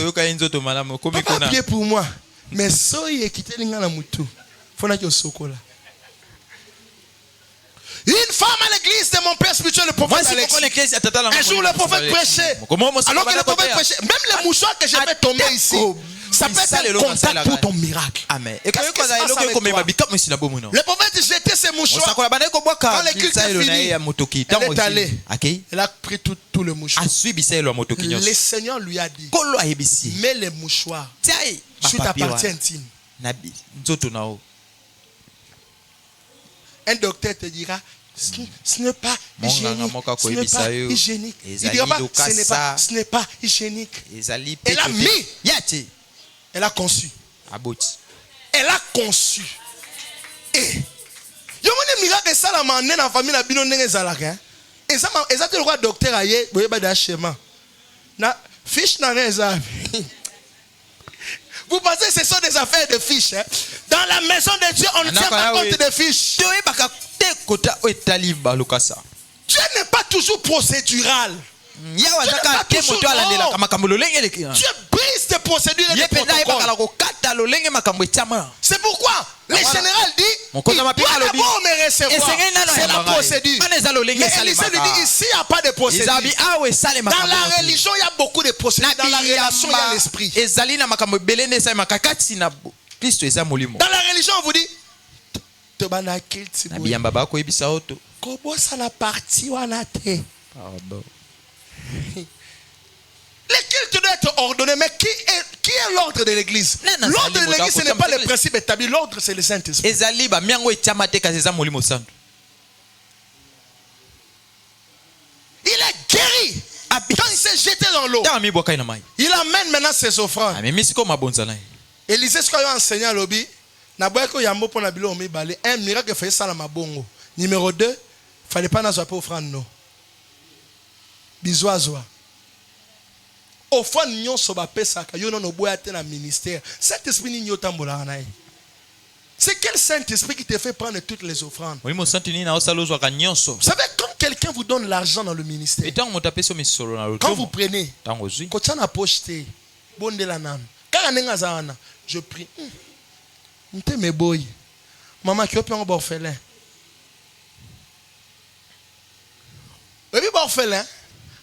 B: Papa a prié pour moi. Mais soy et quitter l'ingana moutou. Faut na ki sokola. Une femme à l'église de mon père spirituel, le prophète Alexis. Un jour le prophète prêchait. Alors que le prophète prêchait, même les mouchoirs que j'avais tombés ici, ça peut être un contact pour ton miracle. Amen. Qu'est-ce qui se passe avec toi? Le prophète jetait ses mouchoirs. Quand les cultes est fini, elle est allée. Elle a pris tout le mouchoir. Le Seigneur lui a dit, mets les mouchoirs sur ta partie intime. Un docteur te dira, ce n'est pas hygiénique. Ce n'est pas hygiénique. Il dira pas, ce n'est pas hygiénique. Elle a mis. Elle a conçu. Elle a conçu. Et il y a un miracle ça la mané dans la famille la bino nenge zalaka. Et ça le roi docteur aye boyeba da schéma. Na fiche na neza. Vous pensez que ce sont des affaires de fiches, hein? Dans la maison de Dieu, on ne tient pas compte des fiches. Dieu n'est pas toujours procédural. Dieu brise tes procédures et tes protocoles. C'est pourquoi le général dit il doit d'abord me recevoir. C'est la procédure. Mais Élisée lui dit ici il n'y a pas de procédure. Dans la religion il y a beaucoup de procédures. Dans la relation il y a l'esprit. Dans la religion on vous dit la partie le culte doit être ordonné, mais qui est l'ordre de l'église? L'ordre de l'église, ce n'est pas le principe établi, l'ordre c'est le Saint-Esprit. Il est guéri. Quand il s'est jeté dans l'eau, il amène maintenant ses offrandes. Élisée, ce qu'il a enseigné à l'obé, un miracle fait ça dans ma bongo. Numéro 2, il ne fallait pas n'avoir pas offrande, non. Bisous à soi. Offrande nyon soba pesaka yo non boya te na ministère. Saint-Esprit ni nyo tambola na. C'est quel Saint-Esprit qui te fait prendre toutes les offrandes? Vous savez, quand quelqu'un vous donne l'argent dans le ministère, quand vous prenez, quand on a pocheté, bonde la nam. Je prie. M'te me boy. Maman qui a un orphelin. Et puis orphelin.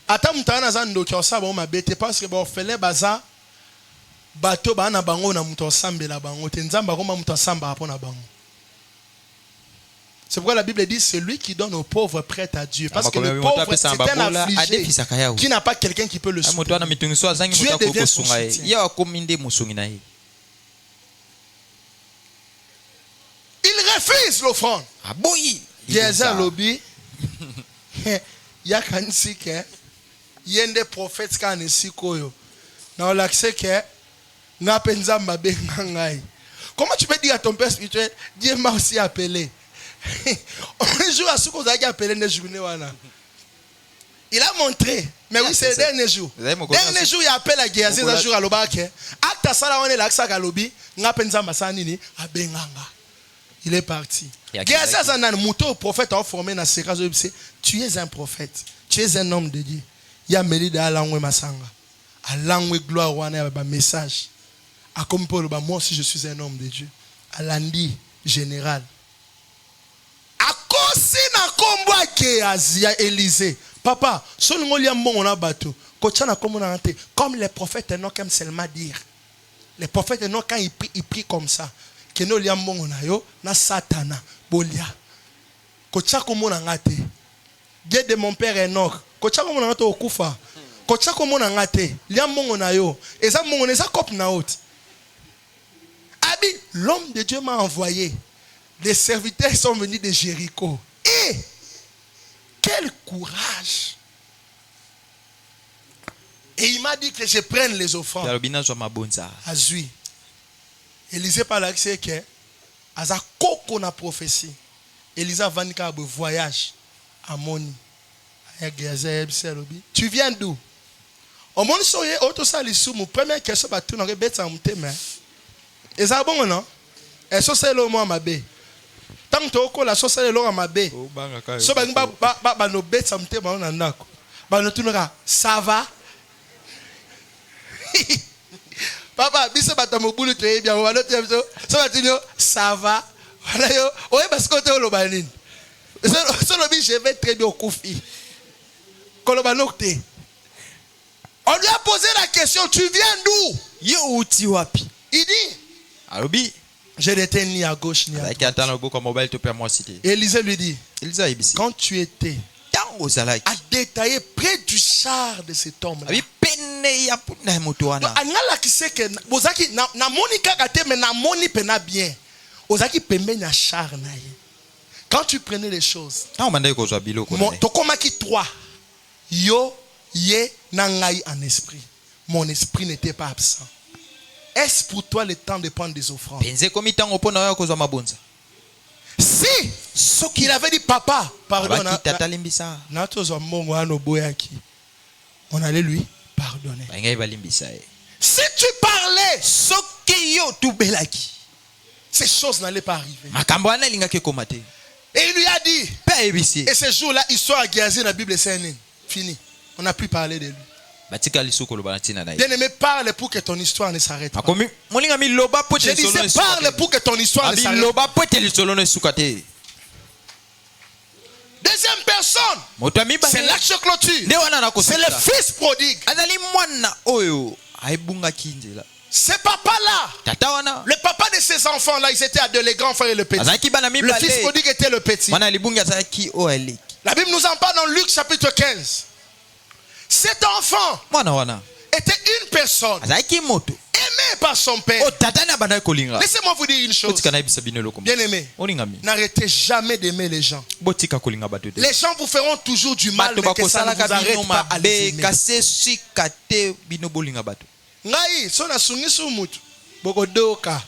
B: Ata mutana za ndoki osaba ma bete parce que orphelin baza bato bana bango na muto sambela bango te nzamba koma muto samba apona bango. C'est pourquoi la Bible dit celui qui donne aux pauvres prête à Dieu parce que le pauvre c'est un affligé qui n'a pas quelqu'un qui peut le soutenir. Dieu devient son soutien. Il refuse l'offrande. Géza lobby. Ya kanisi ke yende prophète kana sikoyo. Na olaxe ke na penza mbabe ngai. Comment tu peux dire à ton père spirituel Dieu m'a aussi appelé. Un jour à ce qu'on a appelé une journée wana. Il a montré mais oui c'est le dernier jour. Dernier jour il appelle à Géasi un jour à lobake. Acta sala on est là ça lobi na penza mbasani ni abenganga. Il est parti. Géasi azana muto prophète a formé na sekazo bise. Tu es un prophète. Tu es un homme de Dieu. Il y a mérite à l'angue masanga. À l'angue gloire wana un message. À comme Paul moi aussi je suis un homme de Dieu. À l'andi général. À cause na kombo Géasi ya Élisée. Papa, son ngolia mbongo na bateau. Kochana comme on a hanté. Comme les prophètes n'ont qu'à seulement dire. Les prophètes n'ont quand ils prient comme ça. Que no liam mbongo na yo na satana bolia. Kocha comme on a hanté. Dieu de mon père Enoch. Kocha comme on a hanté okufa. Kocha comme on a hanté. Liam mbongo na yo. Et ça mbongo na ça cop na haute. Abi, l'homme de Dieu m'a envoyé. Les serviteurs sont venus de Jéricho. Et quel courage! Et il m'a dit que je prenne les offrandes. Azui. Élisée parle avec c'est que Aza koko na prophétie. Élisée va venir un voyage à Moni. Tu viens d'où? Au monde soye auto sali sous mon première question ba tout na bête en thème. Et ça bon non? Et ça c'est le mot mabe. Tant que la sauce est le mabe. So ba no bête en thème on ndako. Ba no tout na ça va? Papa, biso batamo bulu te bien on va le dire ça va. Voilà yo. Ouais parce que tu es au lobanin. Je vais très bien au Koufi. On lui a posé la question, tu viens d'où? Il dit, je n'étais ni à gauche ni à droite. Élisée lui dit, quand tu étais à détailler près du char de cet homme-là. Quand tu prenais les choses, tokomaki 3. Yo, ye, nangai en esprit. Mon esprit n'était pas absent. Est-ce pour toi le temps de prendre des offrandes? Si, ce qu'il avait dit, papa, pardonne. On allait lui pardonner. Si tu parlais, ces choses n'allaient pas arriver. Et il lui a dit, et ce jour-là, histoire à Géasi, la Bible c'est fini. On n'a plus parlé de lui. Bien-aimé, parle pour que ton histoire ne s'arrête pas. Je disais, parle pour que ton histoire ne s'arrête pas. Deuxième personne, c'est l'action clôture. C'est le fils prodigue. Ce papa-là, le papa de ces enfants-là, ils étaient à deux, les grands frères et le petit. Le fils prodigue était le petit. La Bible nous en parle dans Luc chapitre 15. Cet enfant était une personne aimée par son père. Laissez-moi vous dire une chose. Bien-aimé, n'arrêtez jamais d'aimer les gens. Les gens vous feront toujours du mal, mais que ça ne vous arrête pas à les aimer. Ngai, sona sungisu mutu. Bogodoka.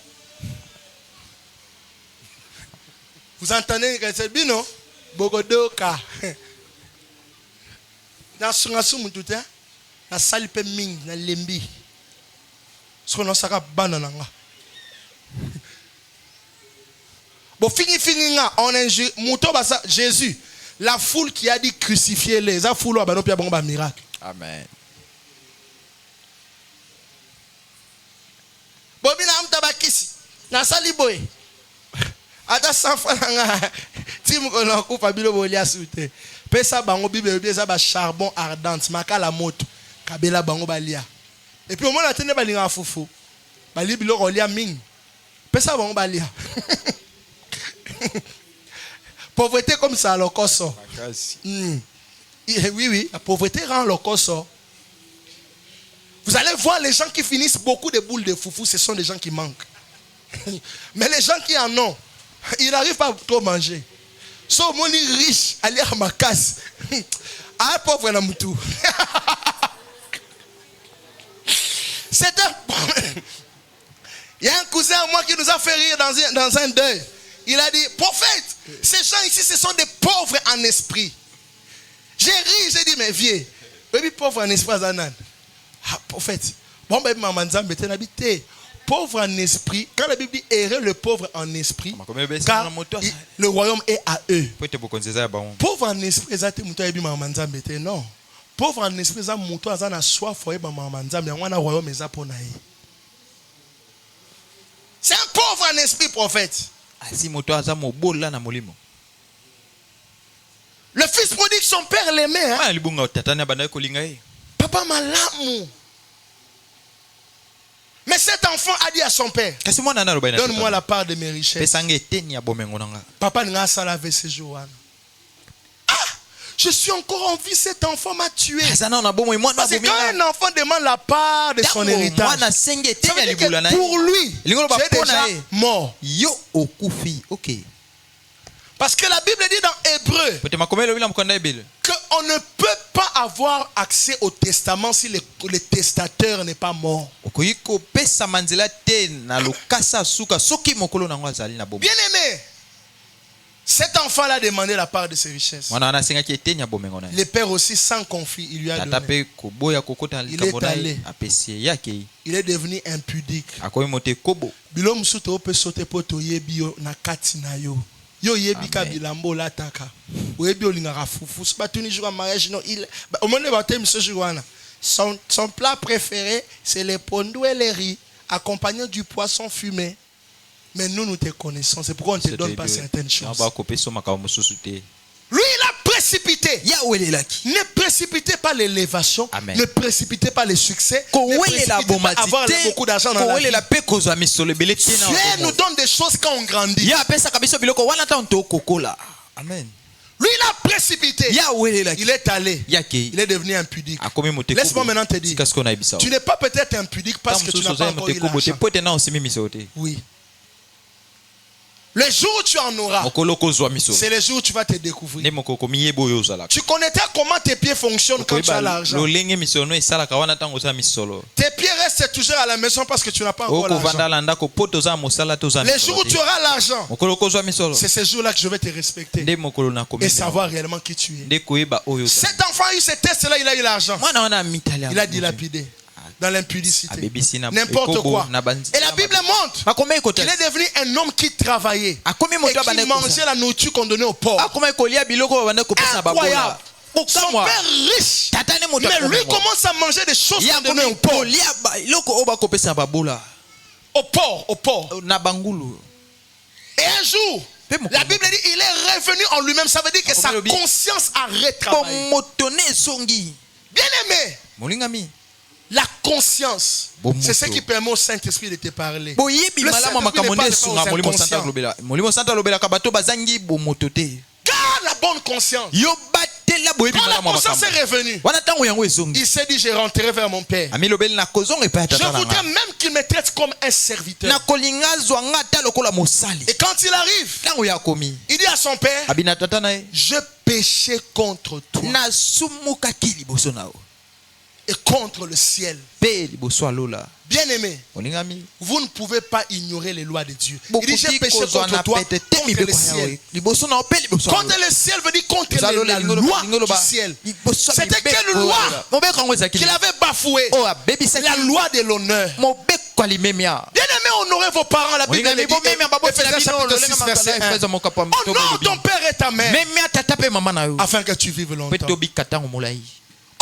B: Vous entendez que c'est bino? Bogodoka. Na sungasu mutu te. Na salipe ming na lembi. Sono saka banana nga. Bon fini nga on injure muto basa Jésus. La foule qui a dit crucifiez-les. Ça foule ba no pia bon ba miracle.
C: Amen.
B: Bobina amtabakisi na saliboy ata sanfa nga tim ko na ku fabilo bolia sute pesa bango bible bieza ba charbon ardente makala moto kabela bango balia et puis au moment atene balinga fufu bali biloko lia ming pesa bango balia pauvreté comme ça lokoso oui la pauvreté rend lokoso. Vous allez voir les gens qui finissent beaucoup de boules de foufou, ce sont des gens qui manquent. Mais les gens qui en ont, ils n'arrivent pas à trop manger. So moni riche, aller à ma casse. Ah pauvre la moutou. C'est un... Il y a un cousin à moi qui nous a fait rire dans un deuil. Il a dit, prophète, ces gens ici, ce sont des pauvres en esprit. J'ai ri, j'ai dit, mais vieux, pauvre en esprit, Zanan. Ah, prophète, bon, ben, maman Nzambe, pauvre en esprit, quand la Bible dit errer le pauvre en esprit, car le royaume est à eux. Pauvre en esprit, non. Pauvre en esprit, c'est un pauvre en esprit, prophète. Le fils prodigue, son père l'aimait. Hein? Papa malamu. Mais cet enfant a dit à son père, donne-moi la part de mes richesses. Papa n'a pas lavé ces jours. Ah, je suis encore en vie, cet enfant m'a tué. Parce que quand un enfant demande la part de son héritage, ça veut dire que pour lui, c'est déjà mort. Parce que la Bible dit dans Hébreu qu'on ne peut pas avoir accès au testament si le testateur n'est pas mort. Bien-aimé, cet enfant-là a demandé la part de ses richesses. Le père aussi, sans conflit, il lui a donné. Il est allé. Il est devenu impudique. Bilom suto peut sauter pour toyebi na katina yo. Yo yebi ka bilambo la taka. Oyebi olingara fufu. C'est pas tout ni jour à mariage non. Il au moment de monsieur Jouana. Son plat préféré c'est les pondous et les riz accompagnés du poisson fumé. Mais nous te connaissons. C'est pourquoi on ne te donne pas certaines choses. Lui, il a précipité. Ne précipitez pas l'élévation. Ne précipitez pas le succès. Ne précipitez pas avoir beaucoup d'argent dans la vie. Dieu nous donne des choses quand on grandit.
C: Amen.
B: Lui, il a précipité. Il est allé. Il est devenu impudique. Laisse-moi maintenant te dire. Tu n'es pas peut-être impudique parce que tu n'as pas encore eu l'argent. Oui. Le jour où tu en auras, c'est le jour où tu vas te découvrir. Tu connaîtras comment tes pieds fonctionnent quand tu as l'argent. Tes pieds restent toujours à la maison parce que tu n'as pas encore l'argent. Le jour où tu auras l'argent, c'est ce jour-là que je vais te respecter et savoir réellement qui tu es. Cet enfant a eu ce test-là, il a eu l'argent. Il a dilapidé. Dans l'impudicité, n'importe quoi. Et la Bible montre qu'il est devenu un homme qui travaillait et qui mangeait la nourriture qu'on donnait aux pauvres. Incroyable. Son père riche, mais lui commence à manger des choses qu'on donnait aux pauvres. Aux pauvres. Et un jour, la Bible dit il est revenu en lui-même. Ça veut dire que sa conscience a retravaillé. Bien aimé, la conscience, c'est ce qui permet au Saint-Esprit de te parler. Le Saint-Esprit ne parle pas aux inconscients. Car la bonne conscience, quand la conscience est revenue, il s'est dit, je rentrerai vers mon Père. Je voudrais même qu'il me traite comme un serviteur. Et quand il arrive, il dit à son Père, je péchais contre toi et contre le ciel. Bien-aimé, vous ne pouvez pas ignorer les lois de Dieu. Il dit, j'ai péché contre toi, contre le ciel. Contre le ciel veut dire contre la loi du ciel. C'était quelle loi qu'il avait bafoué? La loi de l'honneur. Bien-aimé, honorez vos parents. La Bible dit, Ephésiens chapitre 6, verset 1. Honore ton père et ta mère, afin que tu vives longtemps.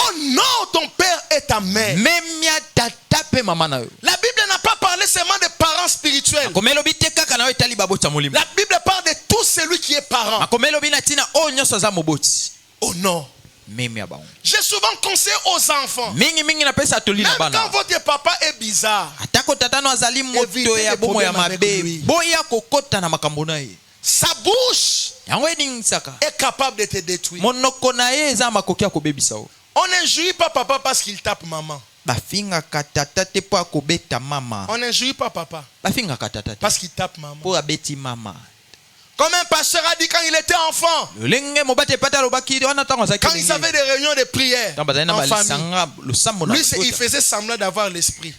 B: Honore ton père et ta mère. La Bible n'a pas parlé seulement des parents spirituels. La Bible parle de tout celui qui est parent. Honore. J'ai souvent conseillé aux enfants, même quand votre papa est bizarre, évitez les problèmes avec lui. Sa bouche est capable de te détruire. On n'injurie pas papa parce qu'il tape maman. On n'injurie pas papa parce qu'il tape maman. Comme un pasteur a dit quand il était enfant, quand ils avaient des réunions de prière en famille, lui il faisait semblant d'avoir l'esprit.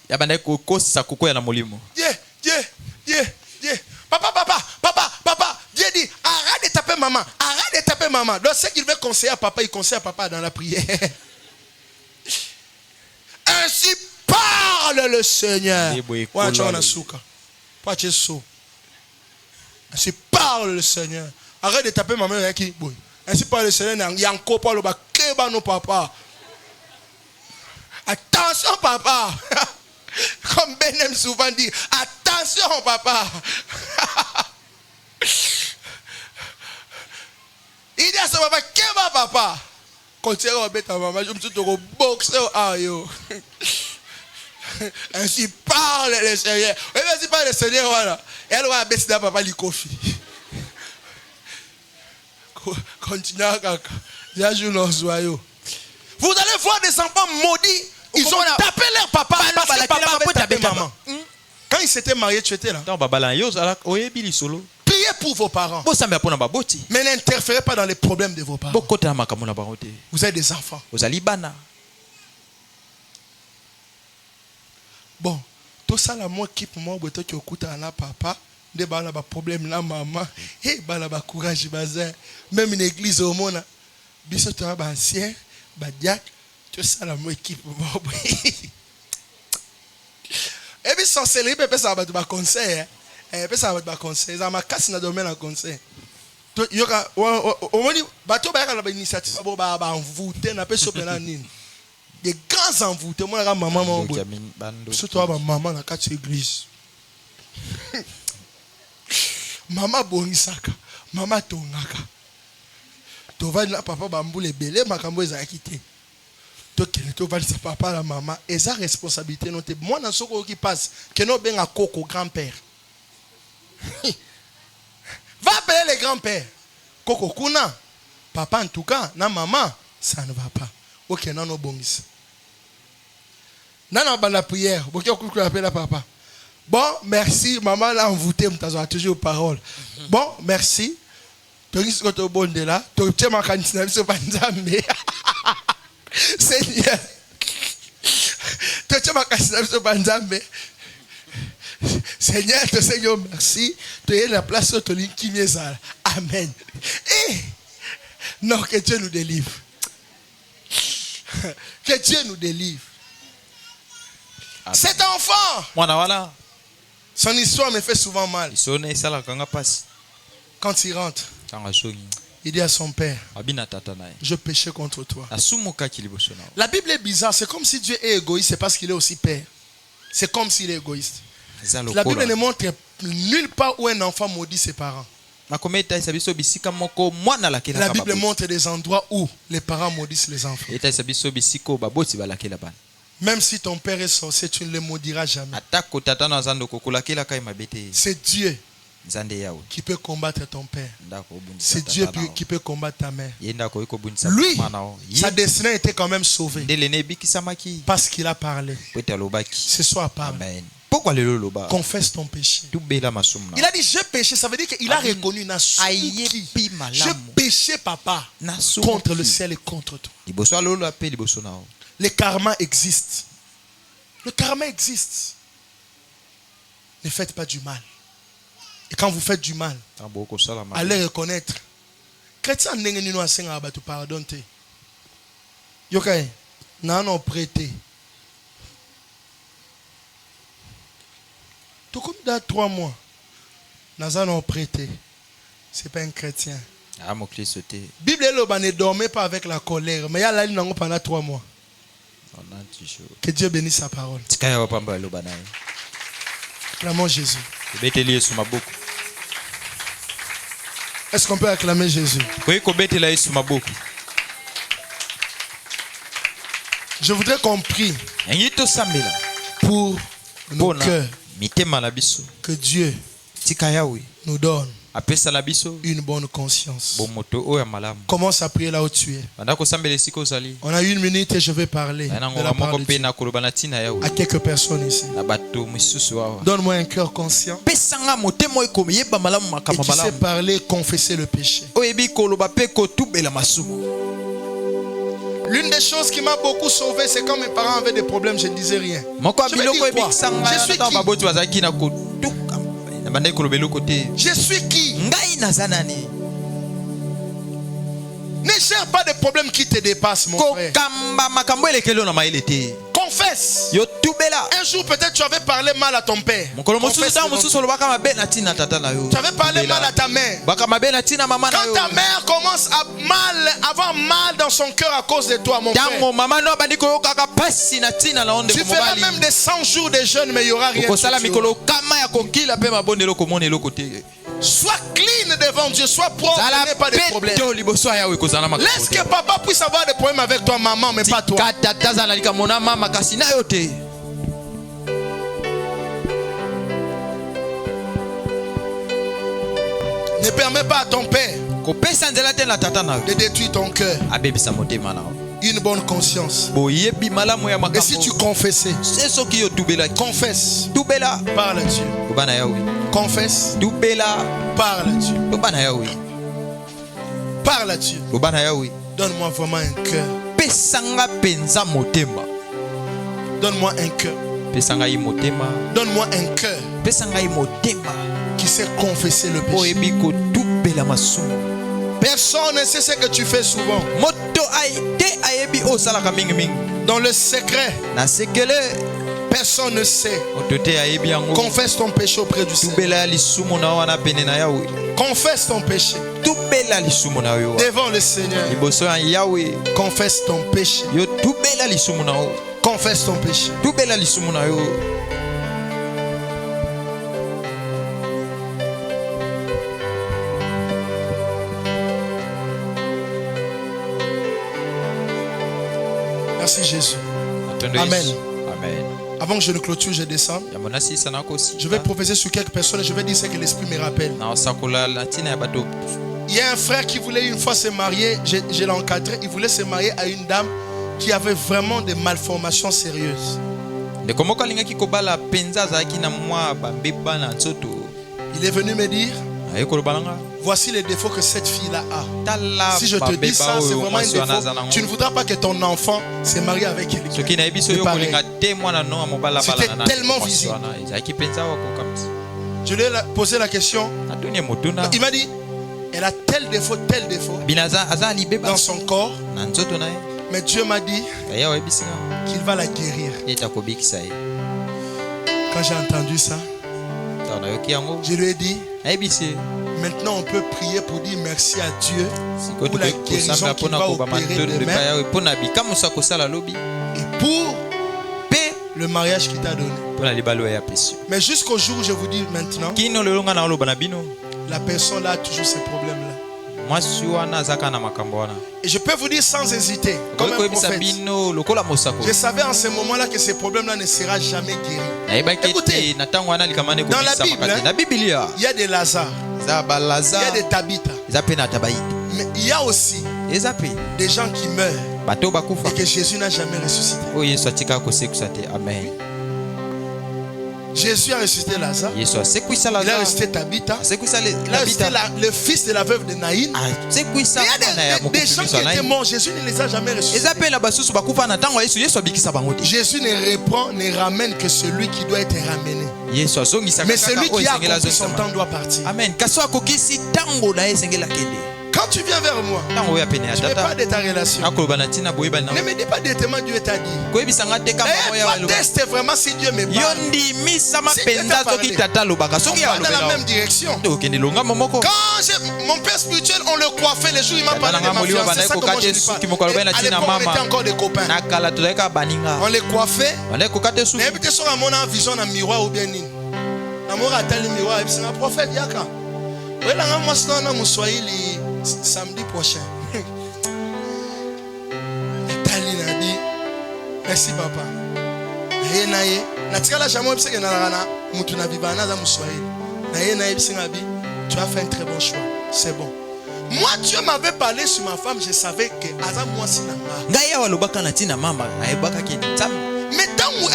B: Papa, Dieu dit arrête de taper maman, arrête de taper maman. Donc ce qu'il veut conseiller à papa, il conseille à papa dans la prière. Ainsi parle le Seigneur. Ainsi parle le Seigneur. Arrête de taper maman. Ainsi parle le Seigneur. Attention papa. Comme Ben aime souvent dire, attention papa. Il dit à son papa, qu'est-ce que papa? Continue à mettre ta maman, je me suis dit, boxer à yo. Ainsi parle le Seigneur. Ainsi parle le Seigneur, voilà. Et elle va baisser papa l'ikofi. Continue à caca. Vous allez voir des enfants maudits. Ils ont tapé leur papa parce que papa avait tapé maman. Quand ils s'étaient mariés, tu étais là. Priez Priez pour vos parents. Mais n'interférez pas dans les problèmes de vos parents. Vous avez des enfants. Bon, tout ça, là, moi, qui pour moi, qui écoute à la papa, des problèmes là, maman, et courage, même une église au monde, biso tu as ancien, diac, tout ça, là, moi, qui pour moi. Et puis, sans célébrer, ça va être conseil. Et puis, ça va être conseil. Ça m'a cassé dans le domaine de conseil. Il y aura, on dit, bateau, il y a une initiative, il y a envoûté, on appelle ça des grands envoûtés. Moi, la maman, surtout ma maman, dans quatre églises. Maman bonisaka, maman tongaka. Tu vas là, papa bambou les belés, ma cambo les a quittés. Tu vas dire papa la maman, et sa responsabilité non te. Moi, dans ce qui passe, que nous ben à coco grand-père. Va appeler les grands-pères. Coco kuna, papa en tout cas, na maman, ça ne va pas. Ok, non, non, bongis. Non, non, la prière. Ok, on appelle papa. Bon, merci. Maman l'a envoûté, m't'a toujours parole. Bon, merci. Tu risques que tu bon de là. Tu as ma cantine sur Banzambe. Seigneur. Tu as ma cantine sur Banzambe. Seigneur, Seigneur, merci. Tu es la place où tu es qui m'est. Amen. Et non, que Dieu nous délivre. Que Dieu nous délivre. Amen. Cet enfant, son histoire me fait souvent mal. Quand il rentre, il dit à son père, je péchais contre toi. La Bible est bizarre. C'est comme si Dieu est égoïste, c'est parce qu'il est aussi père. C'est comme s'il est égoïste. La Bible ne montre nulle part où un enfant maudit ses parents. La Bible montre des endroits où les parents maudissent les enfants. Même si ton père est sorcier, tu ne le maudiras jamais. C'est Dieu qui peut combattre ton père. C'est Dieu qui peut combattre ta mère. Lui, sa destinée était quand même sauvée. Parce qu'il a parlé. Ce soir, parle. Confesse ton péché. Il a dit j'ai péché, ça veut dire qu'il a reconnu j'ai péché papa contre le ciel et contre toi. Le karma existe. Le karma existe. Ne faites pas du mal. Et quand vous faites du mal, allez reconnaître. Chrétien n'est pas un tu pardonnes. Yokai, non prêté. Tout comme dans 3 mois, nous allons prêter. Ce n'est pas un chrétien. La Bible ne dormait pas avec la colère, mais il y a la ligne pendant 3 mois. Que Dieu bénisse sa parole. Acclamons Jésus. Est-ce qu'on peut acclamer Jésus? Je voudrais qu'on prie pour nos cœurs. Que Dieu nous donne une bonne conscience. Commence à prier là où tu es. On a 1 minute et je vais parler de la parole de Dieu à quelques personnes ici. Donne-moi un cœur conscient et qui sait parler, confesser le péché. L'une des choses qui m'a beaucoup sauvé, c'est quand mes parents avaient des problèmes, je ne disais rien. Je me dis quoi? Je suis qui? Ne gère pas des problèmes qui te dépassent, mon frère. Confesse. Un jour, peut-être tu avais parlé mal à ton père. Tu avais parlé mal à ta mère. Quand ta mère commence à avoir mal dans son cœur à cause de toi, mon frère, tu feras même des 100 jours de jeûne, mais il n'y aura rien. Sois clean devant Dieu, sois propre, n'aie pas de problème. Laisse que papa puisse avoir des problèmes avec toi, maman, mais pas toi. Ne permets pas à ton père de détruire ton cœur. Une bonne conscience. Et si tu confessais, confesse. Parle à Dieu. Confesse. Parle à Dieu. Parle à Dieu. Donne-moi vraiment un cœur. Donne-moi un cœur. Donne-moi un cœur qui sait confesser le péché. Personne ne sait ce que tu fais souvent. Dans le secret, personne ne sait. Confesse ton péché auprès du Seigneur. Confesse ton péché devant le Seigneur. Confesse ton péché. Confesse ton péché. Merci Jésus. Amen. Avant que je ne clôture, je descends. Je vais prophétiser sur quelques personnes et je vais dire ce que l'Esprit me rappelle. Il y a un frère qui voulait une fois se marier. Je l'ai encadré. Il voulait se marier à une dame qui avait vraiment des malformations sérieuses. Il est venu me dire, voici les défauts que cette fille-là a. Si je te dis ça, c'est vraiment un défaut. Tu ne voudras pas que ton enfant se marie avec quelqu'un. C'était tellement visible. Je lui ai posé la question. Il m'a dit, elle a tel défaut dans son corps. Mais Dieu m'a dit qu'il va la guérir. Quand j'ai entendu ça, je lui ai dit, maintenant on peut prier pour dire merci à Dieu pour la guérison qu'il va opérer demain et pour le mariage qu'il t'a donné. Mais jusqu'au jour où je vous dis maintenant, la personne là a toujours ces problèmes-là. Et je peux vous dire sans hésiter, comme un prophète, je savais en ce moment-là que ces problèmes-là ne seront jamais guéris. Écoutez, dans la Bible, il y a des Lazare, il y a des Tabitha, mais il y a aussi des gens qui meurent et que Jésus n'a jamais ressuscité.
C: Amen.
B: Jésus a ressuscité Lazare. Il a ressuscité Tabitha. Il a ressuscité le fils de la veuve de Naïn. Il y a des gens qui étaient morts. Jésus ne les a jamais ressuscités. Jésus ne reprend, ne ramène que celui qui doit être ramené. Mais celui qui a accompli son temps doit partir.
C: Amen.
B: Quand tu viens vers moi, je ne veux pas de ta relation. Ne me dis pas directement Dieu t'a dit. Teste vraiment si Dieu me parle. Si Dieu t'a parlé, on va dans la même direction. Quand mon père spirituel, on le coiffait les jours, il m'a parlé de ma fiancée. C'est ça que moi je dis pas. À l'époque, on était encore des copains. On les coiffait. Mais évitez sur un monde en vision dans miroir ou bien nini. Dans mon ratal miroir, c'est un prophète Yaka. Oui, là, moi, c'est un Moussouaïli. Samedi prochain. Merci papa. Tu as fait un très bon choix. C'est bon. Moi, Dieu m'avait parlé sur ma femme. Je savais que Aza moi sinanga. Mais tant où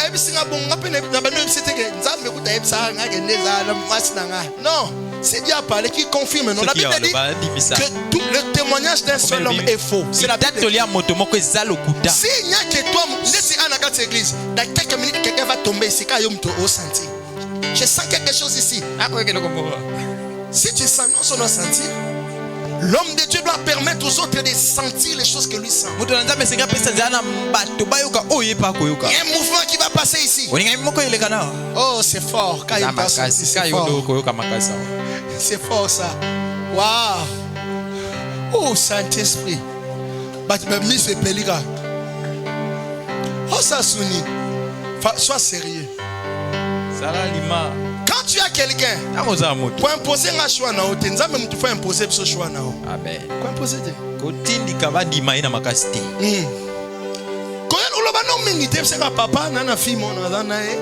B: non. C'est Dieu a parlé qui confirme. Non, la Bible dit que tout le témoignage d'un seul homme est faux. C'est la Bible. S'il n'y a que toi, dans cette église, dans quelques minutes, quelqu'un va tomber ici. Je sens quelque chose ici. Si tu sens, non, ça doit sentir. L'homme de Dieu doit permettre aux autres de sentir les choses que lui sent. Il y a un mouvement qui va passer ici. Oh, c'est fort. Quand il passe ici, c'est fort. C'est fort ça. Waouh. Oh, Saint-Esprit. Oh, ça souni. Sois sérieux. Quand tu as quelqu'un pour imposer un choix, tu vas même imposer ce choix.
C: Amen.
B: Pour imposer. Papa, nana fille mon nae,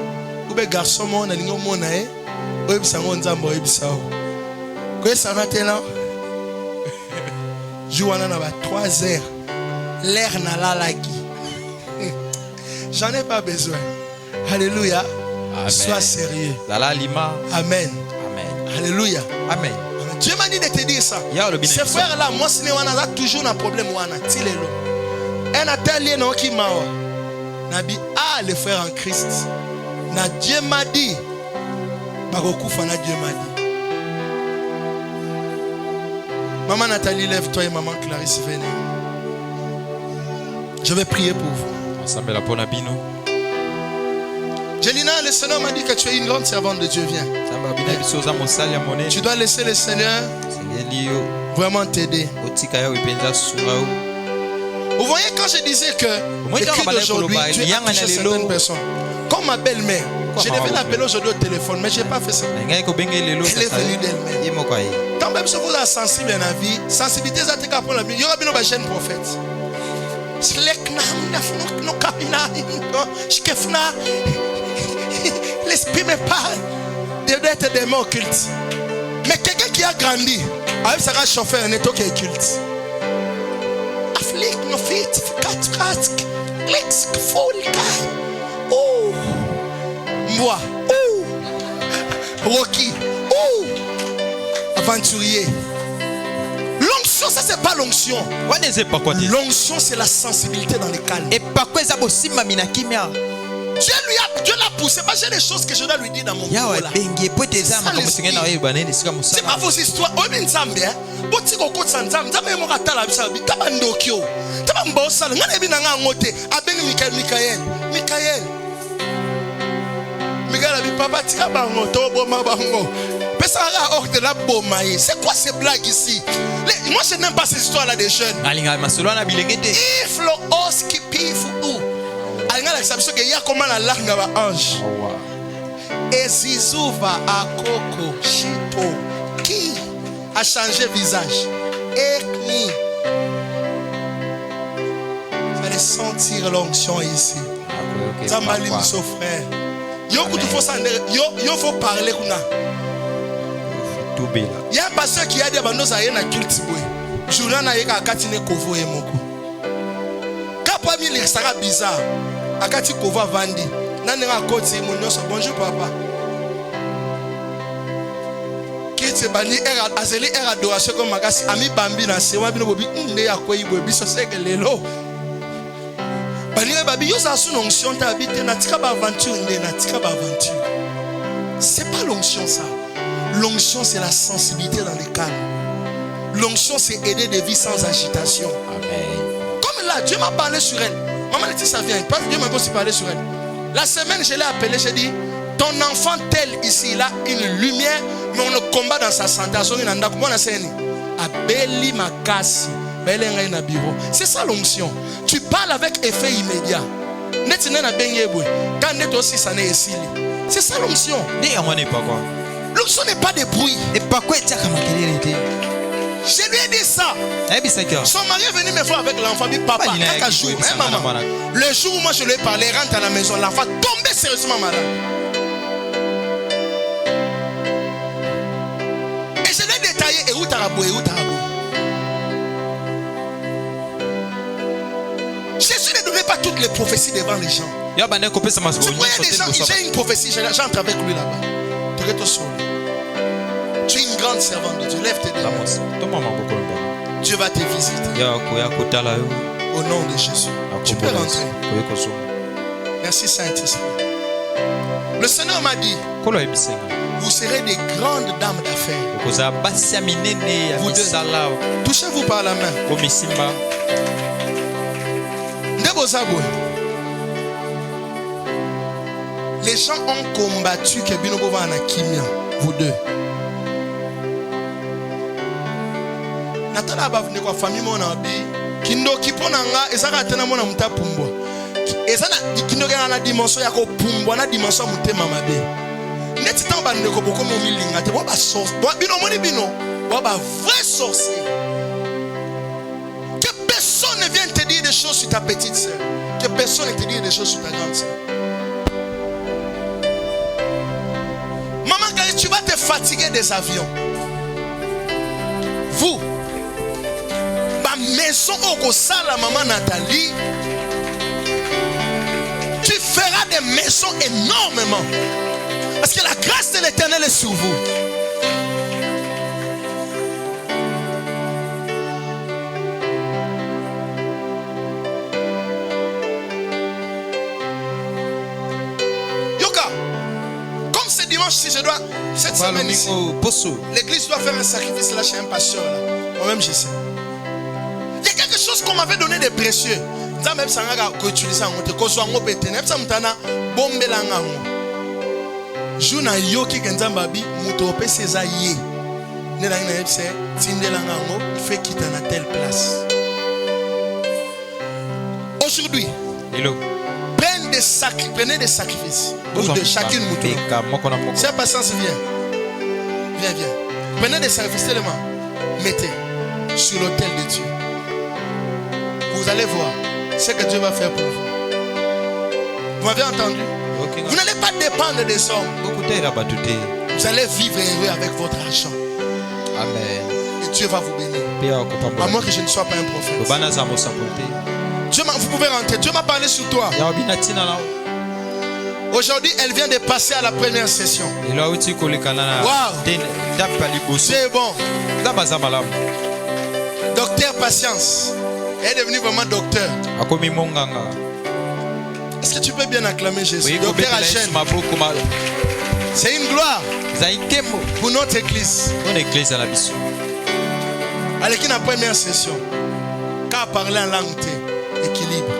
B: ou be garçon mon alingo mon nae, ou bisango nzambo ebisao. Ko ça na tena. Jouana na ba 3 heures. L'air na lalaki. J'en ai pas besoin. Alléluia.
C: Amen.
B: Sois sérieux.
C: Amen.
B: Amen.
C: Amen.
B: Alléluia.
C: Amen.
B: Dieu m'a dit de te dire ça. Ces frères-là, moi, ce n'est pas toujours un problème. Un atelier qui m'a dit, les frères en Christ. Dieu m'a dit, Dieu m'a dit. Maman Nathalie, lève-toi et maman Clarisse, venez. Je vais prier pour vous. Jelina, le Seigneur m'a dit que tu es une grande servante de Dieu. Viens. Tu dois laisser le Seigneur vraiment t'aider. Vous voyez, quand je disais que l'écrit d'aujourd'hui, tu es approché certaines personnes. Comme ma belle-mère, je devais l'appeler aujourd'hui au téléphone, mais je n'ai pas fait ça. Elle est venue d'elle-même. Quand même, si vous êtes sensible à la vie, sensibilité, ça te pour la vie. Il y aura bien une chaîne prophète. L'esprit me parle d'être des mots occultes. Mais quelqu'un qui a grandi, avec sa chauffeur, un état qui est culte. Moi, Rocky, aventurier. L'onction, ça c'est pas l'onction. L'onction, c'est la sensibilité dans les calmes. Et par quoi ça aussi mamina kimia? Dieu l'a poussé. Pas j'ai des choses que je dois lui dire dans mon cœur. C'est pas vos histoires. C'est quoi ces blagues ici? Moi je n'aime pas ces histoires-là des jeunes. If lo oski pifu. Il y a comment la langue va ange. Ezizuva akoko shito. Qui a changé visage? Ekni. Vous allez sentir l'onction ici. Zambali mon frère. Yo faut parler kuna. Il y a un pasteur qui a dit que nous avons culte. Journal na yeka katine kovo emoko. Kapami les sera bizarre. Akati kova vandi. Nanenga koti monyoso. Bonjour papa. Kiti bani era azeli era adoration comme magasi ami bambi na sewa bino bobi nde yakwe ibo biso sekelelo. Bani babi yo sa sous l'onction ta habité na tika ba aventure nde na tika ba aventure. C'est pas l'onction ça. L'onction c'est la sensibilité dans les calmes. L'onction c'est aider des vies sans agitation. Amen. Comme là Dieu m'a parlé sur elle. Maman dit ça vient. Dieu m'a aussi parlé sur elle. La semaine, je l'ai appelé, j'ai dit, ton enfant tel ici, il a une lumière, mais on le combat dans sa santé. C'est ça l'onction. Tu parles avec effet immédiat. C'est ça l'onction. L'onction n'est pas de bruit. Je lui ai dit ça. Son mari est venu me voir avec l'enfant. Il dit papa, maman. Le jour où moi je lui ai parlé, rentre à la maison, l'enfant tombait sérieusement malade. Et je l'ai détaillé. Et où tarabou, et où tarabou. Jésus ne donnait pas toutes les prophéties devant les gens. C'est pourquoi il y a des gens qui j'ai une prophétie, j'entre avec lui là-bas. Tu es une grande servante de Dieu. Lève tes mains. Dieu va te visiter. Au nom de Jésus. Tu peux rentrer. Merci Saint-Esprit. Le Seigneur m'a dit, vous serez des grandes dames d'affaires. Vous deux, touchez-vous par la main. Les gens ont combattu que Binobo va en Akimia. Vous deux. Natala ba vene kwa famille mon abi kindo kipona nga ezaka tena mona mutapumbwa ezana kindo kana na dimension ya ko pumbwa na dimension mutema mabe ndeti tamba ndeko boko mo milinga te ba source bino moni bino ba vrai sorcier que personne ne vienne te dire des choses sur ta petite sœur, que personne ne te dise des choses sur ta grande sœur. Maman quand tu vas te fatiguer des avions. Vous maison au Sala, maman Nathalie, tu feras des maisons énormément parce que la grâce de l'Éternel est sur vous. dimanche, si je dois, cette semaine ici, l'église doit faire un sacrifice là chez un pasteur. Moi-même, je sais. Il y a quelque chose qu'on m'avait donné de précieux. Même ça n'a utilisé en monte. Qu'on soit en opété. Même ça m'tana bombe la ngango. Juna yoki kenzambabi mutope sezaye. Ne la ngene tinde la ngango. Il fait quitter à telle place. Aujourd'hui, prenez des sacrifices de chacune mouton. C'est patience, viens. Prenez des sacrifices tellement. Mettez sur l'autel de Dieu. Vous allez voir ce que Dieu va faire pour vous. Vous m'avez entendu? Vous n'allez pas dépendre des hommes. Vous allez vivre heureux avec votre argent. Amen. Et Dieu va vous bénir. À moins que je ne sois pas un prophète. Vous pouvez rentrer. Dieu m'a parlé sur toi. Aujourd'hui, elle vient de passer à la première session. Wow. C'est bon. Docteur Patience. Elle est devenue vraiment docteur. Est-ce que tu peux bien acclamer Jésus? Docteur Hachem. C'est une gloire pour notre église. Allez, qui est la première session? Quand parler en langue, équilibre.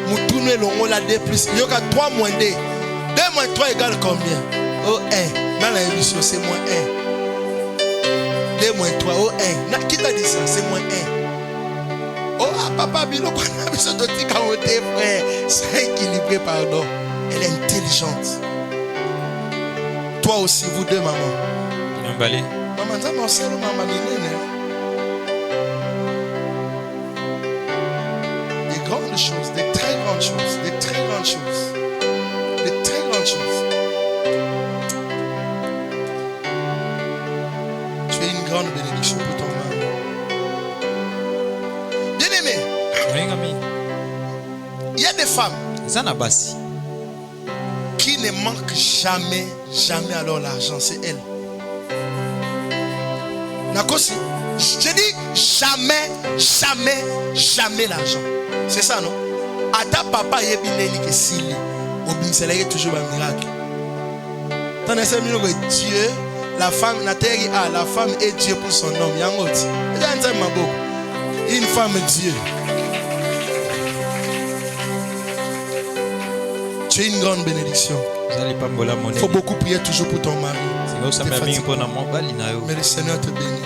B: Moutoune longo la 2 plus. Il y a 3 moins 2. 2 moins 3 égale combien? Oh 1. Dans la émission, c'est moins 1. 2 moins 3. Oh 1. Qui t'a dit ça? C'est moins 1. Oh papa Bilo, c'est équilibré, pardon. Elle est intelligente. Toi aussi, vous deux, maman. Maman, maman, des grandes choses, des très grandes choses, des très grandes choses, des très grandes choses. Tu es une grande bénédiction pour ton mari. Bien-aimé, il y a des femmes qui ne manquent jamais, jamais alors l'argent, c'est elles. Nakosi, je dis jamais, jamais, jamais l'argent. C'est ça, non? Ata papa yebi neli ke sili. Obinseleye toujours un miracle. T'en as un minute Dieu, la femme, la femme est Dieu pour son homme. Yangoti. Une femme est Dieu. Tu es une grande bénédiction. Il faut beaucoup prier toujours pour ton mari. Mais le Seigneur te bénit.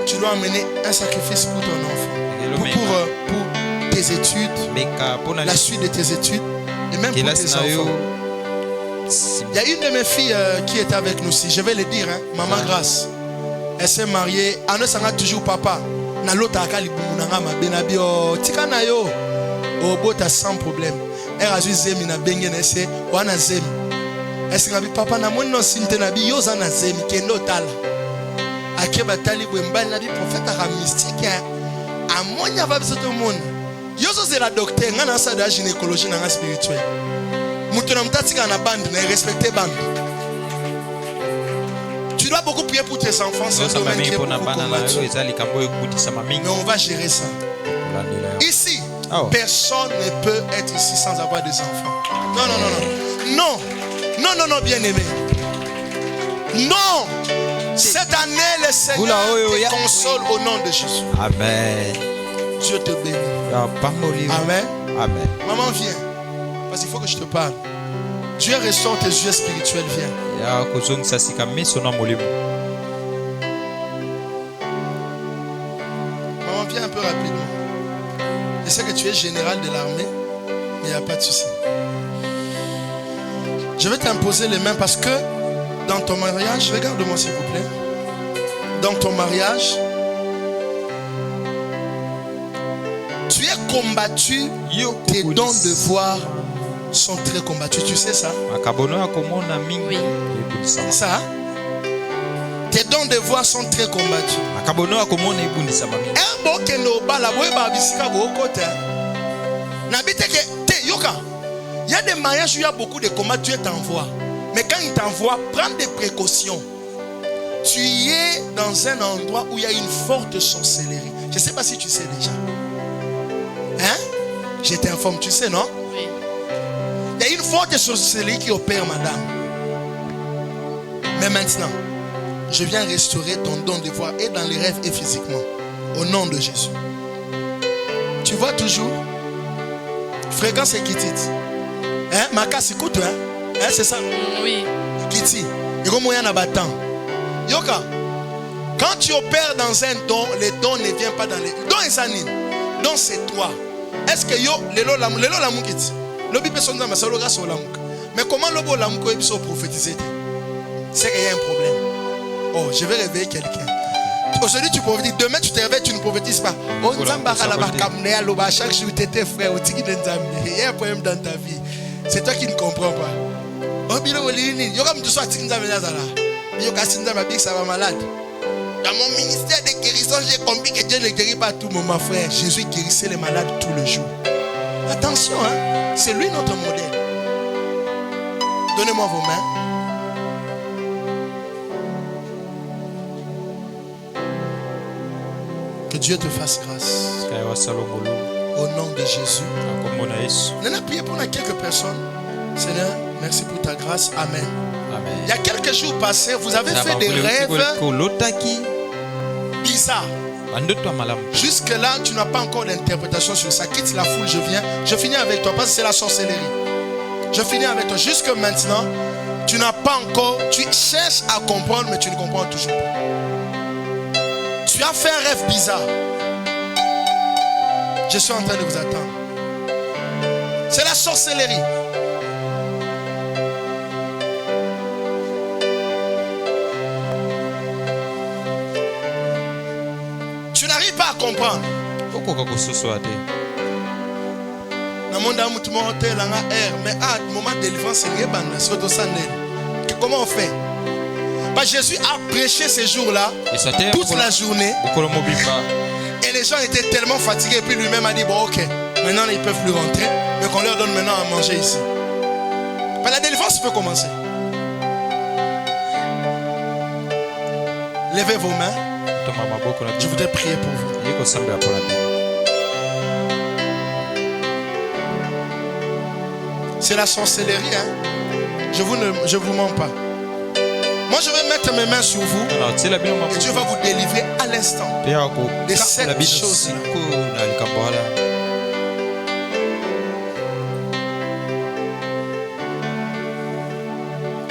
B: Tu dois amener un sacrifice pour ton enfant. Pour tes études, la suite de tes études, et même pour tes enfants. Il y a une de mes filles qui est avec nous aussi. Je vais le dire, hein, Maman Grâce. Elle s'est mariée. Elle ne toujours papa. Na l'autre sans problème. Elle a dit zemi na bengen ese wana zemi. Est-ce que papa na mon non sinte na bi yoza na zemi kendo tala. Akeba tali bwemba na bi prophète a mystique a monya va biso to monde. Yozo c'est la docteur ngana sa de gynécologie na spirituel. Mutu na mtatika na bande na respecter bande. Tu dois beaucoup prier pour tes enfants, c'est un domaine qui est beaucoup combattu. Mais on va gérer ça. Ici, personne ne peut être ici sans avoir des enfants. Non, non, non, non. Non, non, non, non, bien aimé. Non. Cette année, le Seigneur te console au nom de Jésus.
C: Amen.
B: Dieu te bénit. Amen.
C: Amen.
B: Maman, viens. Parce qu'il faut que je te parle. Dieu restaure tes yeux spirituels, viens. Maman, viens un peu rapidement. Je sais que tu es général de l'armée, mais il n'y a pas de souci. Je vais t'imposer les mains parce que dans ton mariage, regarde-moi s'il vous plaît. Dans ton mariage, tu es combattu, tes dons de voir sont très combattus. Tu sais ça?
D: Oui.
B: C'est ça? Hein? Tes dons de voix sont très combattus. Il y a des mariages où il y a beaucoup de combats, Dieu t'envoie. Mais quand il t'envoie, prends des précautions. Tu es dans un endroit où il y a une forte sorcellerie. Je ne sais pas si tu sais déjà. Hein? Je t'informe, tu sais, non?
D: Oui.
B: Il y a une forte sorcellerie qui opère, madame. Mais maintenant, je viens restaurer ton don de voir et dans les rêves et physiquement. Au nom de Jésus. Tu vois toujours? Fréquence et Kitty. Hein? Makas, écoute, hein? Hein, c'est ça?
E: Oui.
B: Kitty. Il y a moyen à battre. Yoka. Quand tu opères dans un don, les dons ne viennent pas dans les dons. Et ça n'est. Donc c'est toi. Est-ce que yo, lelo la Kitty? L'obi personne dans ma salle, mais comment l'obo la mouko est prophétisé? C'est qu'il y a un problème. Oh, je vais réveiller quelqu'un. Aujourd'hui tu prophétises, demain tu te réveilles, tu ne prophétises pas. Oh, chaque jour tu étais frère, il y a un problème dans ta vie. C'est toi qui ne comprends pas. Oh, ça va malade. Dans mon ministère de guérison, j'ai compris que Dieu ne guérit pas tout, mon frère. Jésus guérissait les malades tous les jours. Attention, hein? C'est lui notre modèle. Donnez-moi vos mains. Que Dieu te fasse grâce. Au nom de Jésus. On a prié pour quelques personnes. Seigneur, merci pour ta grâce. Amen. Amen. Il y a quelques jours passés, vous avez fait des rêves bizarres. Jusque-là, tu n'as pas encore d'interprétation sur ça. Quitte la foule, je viens. Je finis avec toi parce que c'est la sorcellerie. Je finis avec toi. Jusque maintenant, tu n'as pas encore. Tu cherches à comprendre, mais tu ne comprends toujours pas. Tu as fait un rêve bizarre. Je suis en train de vous attendre. C'est la sorcellerie. Tu n'arrives pas à comprendre. Comment on fait? Bah, Jésus a prêché ces jours-là toute la journée. Et les gens étaient tellement fatigués. Et puis lui-même a dit, bon ok, maintenant ils ne peuvent plus rentrer. Mais qu'on leur donne maintenant à manger ici. Bah, la délivrance peut commencer. Levez vos mains. Je voudrais prier pour vous. C'est la sorcellerie, hein? Je vous mens pas. Moi je vais mettre mes mains sur vous et Dieu va vous délivrer à l'instant de cette chose-là.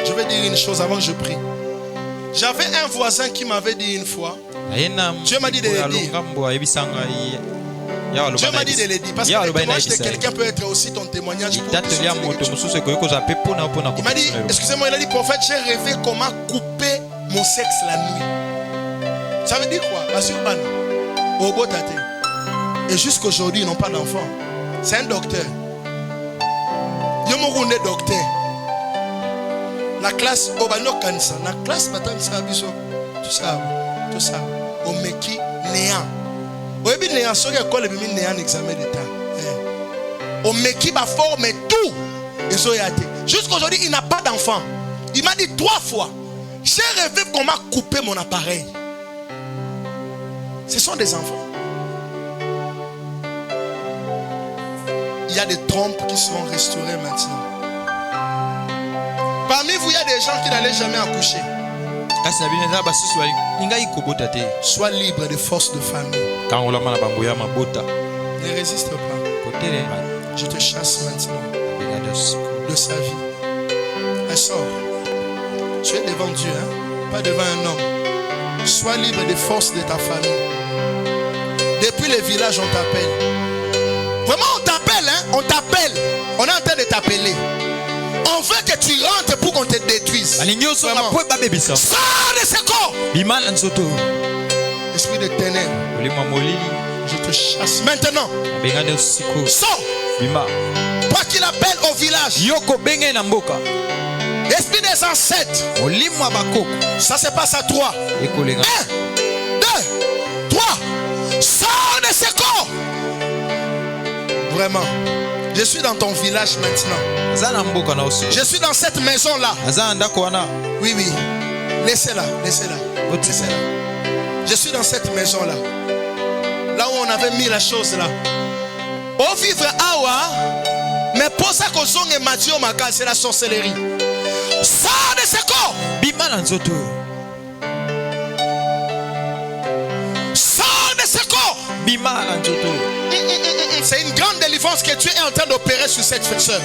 B: Je vais dire une chose avant que je prie. J'avais un voisin qui m'avait dit une fois, Dieu m'a dit de le dire. Dieu m'a dit de le dire parce que le témoignage de quelqu'un peut être aussi ton témoignage pour il m'a dit, excusez-moi, il a dit, prophète, j'ai rêvé comment couper mon sexe la nuit. Ça veut dire quoi? Et jusqu'aujourd'hui, ils n'ont pas d'enfant. C'est un docteur. Il y a mon docteur. La classe, la classe, tout ça. Au Meki, néant. Au Meki, néant, ceux qui ont néant examen d'état. Au Meki, va former tout. Jusqu'aujourd'hui, il n'a pas d'enfant. Il m'a dit 3 fois, j'ai rêvé qu'on m'a coupé mon appareil. Ce sont des enfants. Il y a des trompes qui seront restaurées maintenant. Parmi vous, il y a des gens qui n'allaient jamais accoucher. Sois libre des forces de famille. Ne résiste pas. Je te chasse maintenant de sa vie. Elle sort. Tu es devant Dieu, hein? Pas devant un homme. Sois libre des forces de ta famille. Depuis le village, on t'appelle. Vraiment, on t'appelle, hein? On t'appelle. On est en train de t'appeler. On veut que tu rentres pour qu'on te détruise. Sors de ce corps. Esprit de ténèbres, je te chasse maintenant. Sors. Toi qui l'appelles au village. Esprit des ancêtres. Ça se passe à 3. 1, 2, 3. Sors de ce corps. Vraiment. Je suis dans ton village maintenant. Je suis dans cette maison-là. Oui, oui. Laissez-la. Je suis dans cette maison-là. Là où on avait mis la chose là. Au vivre awa, Mais pour ça qu'on songe Mathieu Maka, c'est la sorcellerie. Sors de ce corps. Sors de ce corps. C'est une grande délivrance que tu es en train d'opérer sur cette sœur.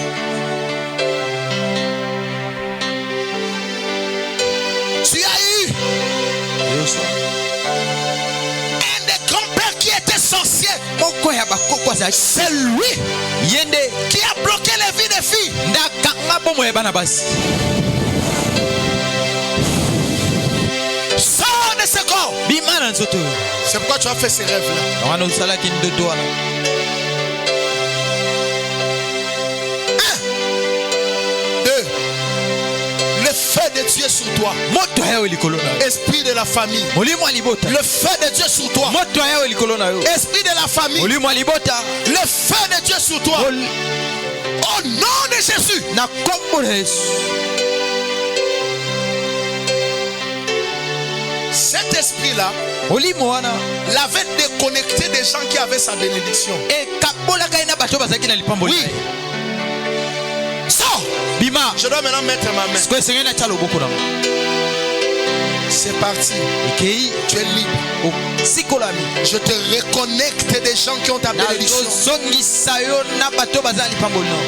B: Tu as eu un des grands-pères qui était sorcier. C'est lui qui a bloqué les vies des filles. Sors de ce corps. C'est pourquoi tu as fait ces rêves-là. 1, 2. Le feu de Dieu sur toi. Esprit de la famille. Le feu de Dieu sur toi. Esprit de la famille. Le feu de Dieu sur toi. Au nom de Jésus. Cet esprit-là l'avait déconnecté des gens qui avaient sa bénédiction. Oui. Sors. Je dois maintenant mettre ma main. C'est parti. Tu es libre. Je te reconnecte des gens qui ont ta bénédiction. Il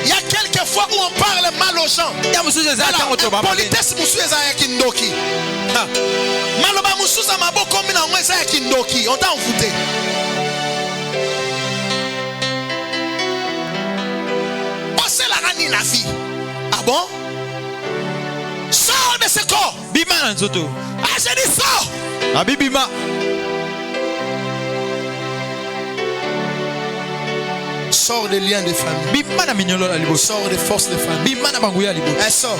B: y a quelques fois où on parle mal aux gens. Politesse kindoki. Maloba musuza maboko mina ngweza ya kindoki. On t'a envoûté. Passez la rani la vie. Ah bon? Sors de ce corps. Ah, j'ai dit sors. Sors des liens de famille. Sors des forces de famille. Elle sort.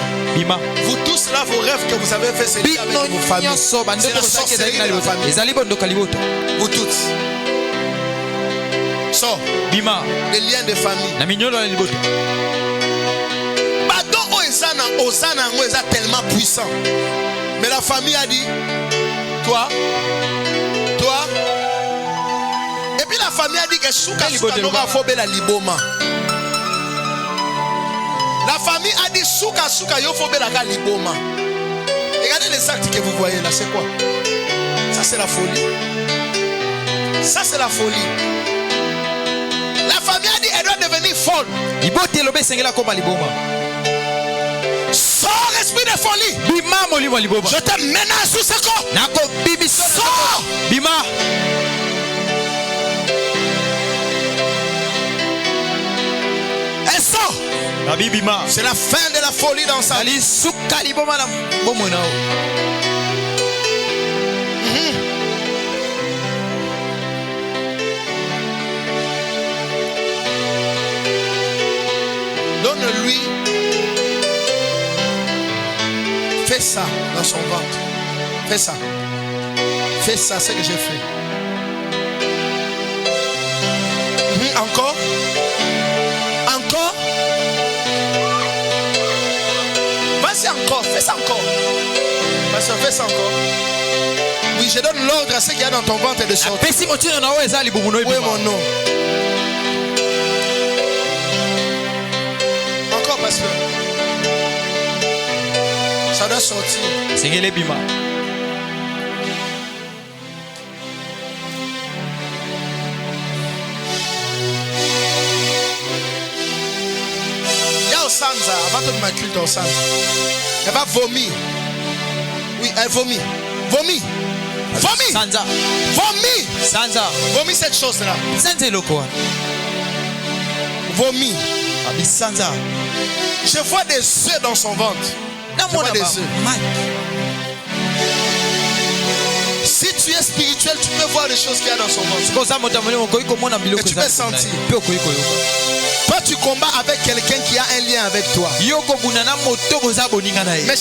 B: Vous tous là, vos rêves que vous avez fait, c'est lié avec vos familles. C'est la sorcellerie de la famille. Vous tous. Sors. Des liens de famille. Osana est tellement puissant. Mais la famille a dit, toi. Et puis la famille a dit que Souka n'aura pas la liboma. La famille a dit Souka yo faut la liboma. Regardez les actes que vous voyez là, c'est quoi? Ça c'est la folie. Ça c'est la folie. La famille a dit elle doit devenir folle. Sors esprit de folie. Je te menace sous ce corps. Sors. Elle sort. C'est la fin de la folie dans sa vie. Donne-lui. Fais ça dans son ventre. Fais ça. Fais ça, c'est ce que j'ai fait. Encore. Encore. Vas-y encore. Fais ça encore. Vas-y, fais ça encore. Oui, je donne l'ordre à ce qu'il y a dans ton ventre de sortir. Oui, mon nom. Encore, pasteur. Ça doit sortir.
C: Seigneur Bima.
B: Il y a au Sanza, avant de m'accueillir au Sanza. Elle va vomir. Oui, elle vomit. Vomit. Vomit.
C: Sanza.
B: Vomit.
C: Sanza.
B: Vomit cette chose-là.
C: Sanza le quoi?
B: Vomit.
C: Sanza.
B: Je vois des œufs dans son ventre. Je vois des œufs. Si tu es spirituel, tu peux voir les choses qu'il y a dans son ventre. Et tu peux sentir. Toi, tu combats avec quelqu'un qui a un lien avec toi. Mais je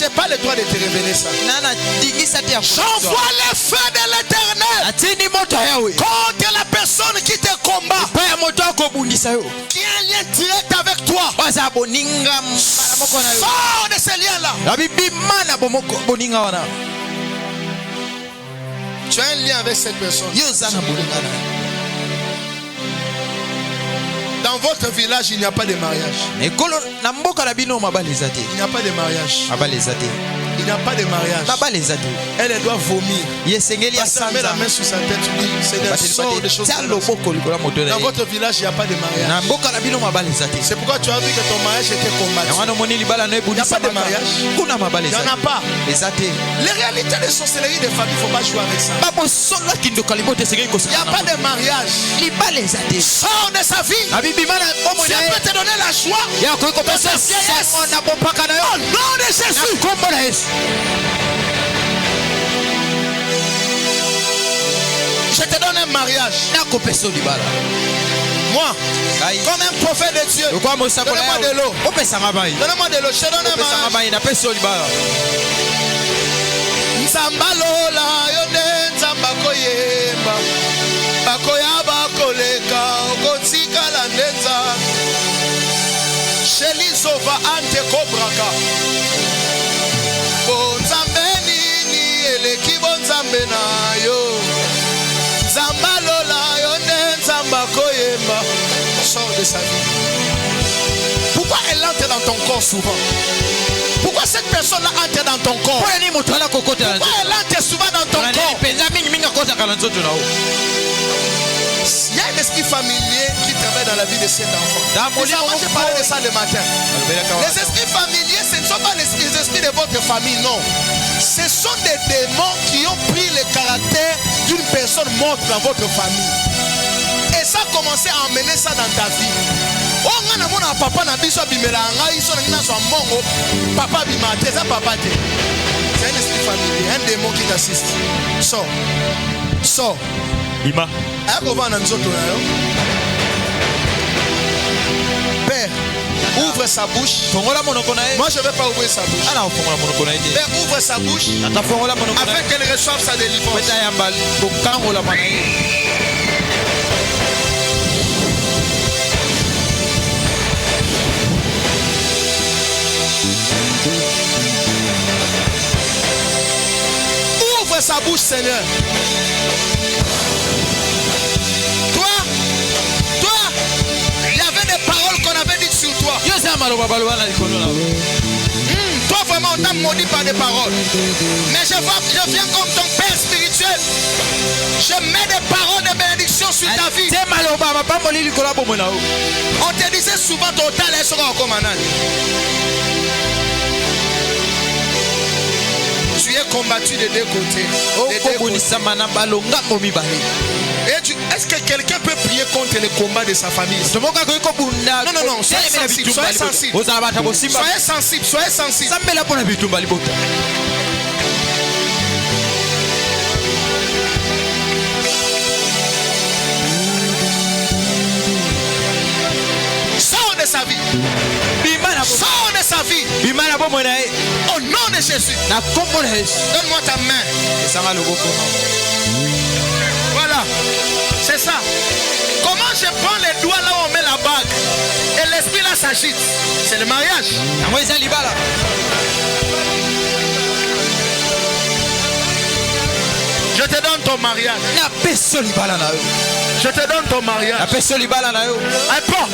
B: n'ai pas le droit de te révéler ça. J'envoie le feu de l'éternel contre la personne qui te combat, qui a un lien direct avec toi. Sors de ce lien-là. Tu as un lien avec cette personne. Dans Dans votre village, il n'y a pas de mariage. Il n'y a pas de mariage. Il n'y a pas de mariage. Elle doit vomir. Met la main sur sa tête. C'est des choses. Dans votre village, il n'y a pas de mariage. C'est pourquoi tu as vu que ton mariage était combattu. Il n'y a pas de mariage. Il n'y en a pas. Les réalités de sorcellerie des familles, il ne faut pas jouer avec ça. Il n'y a pas de mariage. Sors de sa vie. Dieu peut te donner la joie de sa vieillesse. Au nom de Jésus. Je te donne un mariage. Moi, comme un prophète de Dieu, donnez-moi de l'eau. Donnez-moi de l'eau. Je te donne un mariage. Nzambalola yone nzamba koyemba bakoyaba koleka okotika la ndenza shelizova ante kobraka bonzambeni ni eleki bonzambe na yo nzambalola yone nzamba koyemba. Sors de sa vie. Pourquoi elle entre dans ton corps souvent? Pourquoi cette personne-là entre dans ton corps? Pourquoi elle entre souvent dans ton corps? Il y a un esprit familier qui travaille dans la vie de cet enfant. J'ai parlé de ça le matin. Les esprits familiers, ce ne sont pas les esprits de votre famille, non. Ce sont des démons qui ont pris le caractère d'une personne morte dans votre famille. Et ça a commencé à emmener ça dans ta vie. Papa na biso bimela ngai so na so mongo papa bimate ça papa te. C'est un esprit familier, un démon qui t'assiste. Sors. Bima. Père, ouvre sa bouche. Moi je ne vais pas ouvrir sa bouche. Père, ouvre sa bouche afin qu'elle reçoive sa délivrance. Ouvre sa bouche, Seigneur. Toi, il y avait des paroles qu'on avait dites sur toi. Toi vraiment on t'a maudit par des paroles. Mais je viens comme ton Père spirituel. Je mets des paroles de bénédiction sur ta vie. On te disait souvent ton talent sera en commandant. Tu es combattu de deux côtés. Est-ce que quelqu'un peut prier contre le combat de sa famille? Non, soyez sensible. Soyez sensible. Sors de sa vie. Sors de sa vie. Au nom de Jésus. Donne-moi ta main. Voilà. C'est ça. Comment je prends les doigts là où on met la bague et l'esprit là s'agite? C'est le mariage. Je te donne ton mariage. Je te donne ton mariage. Prends.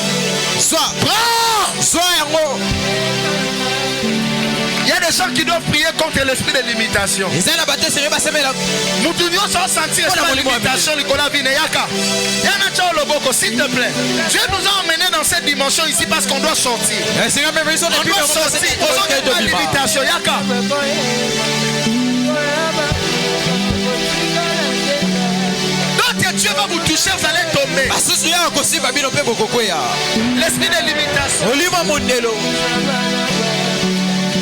B: Il y a des gens qui doivent prier contre l'esprit de l'imitation. Nous devons sentir l'esprit de l'imitation. S'il te plaît, Dieu nous a emmenés dans cette dimension ici parce qu'on doit sortir. On doit sortir. On l'imitation. Yaka. Dieu va vous toucher, vous allez tomber. L'esprit de l'imitation.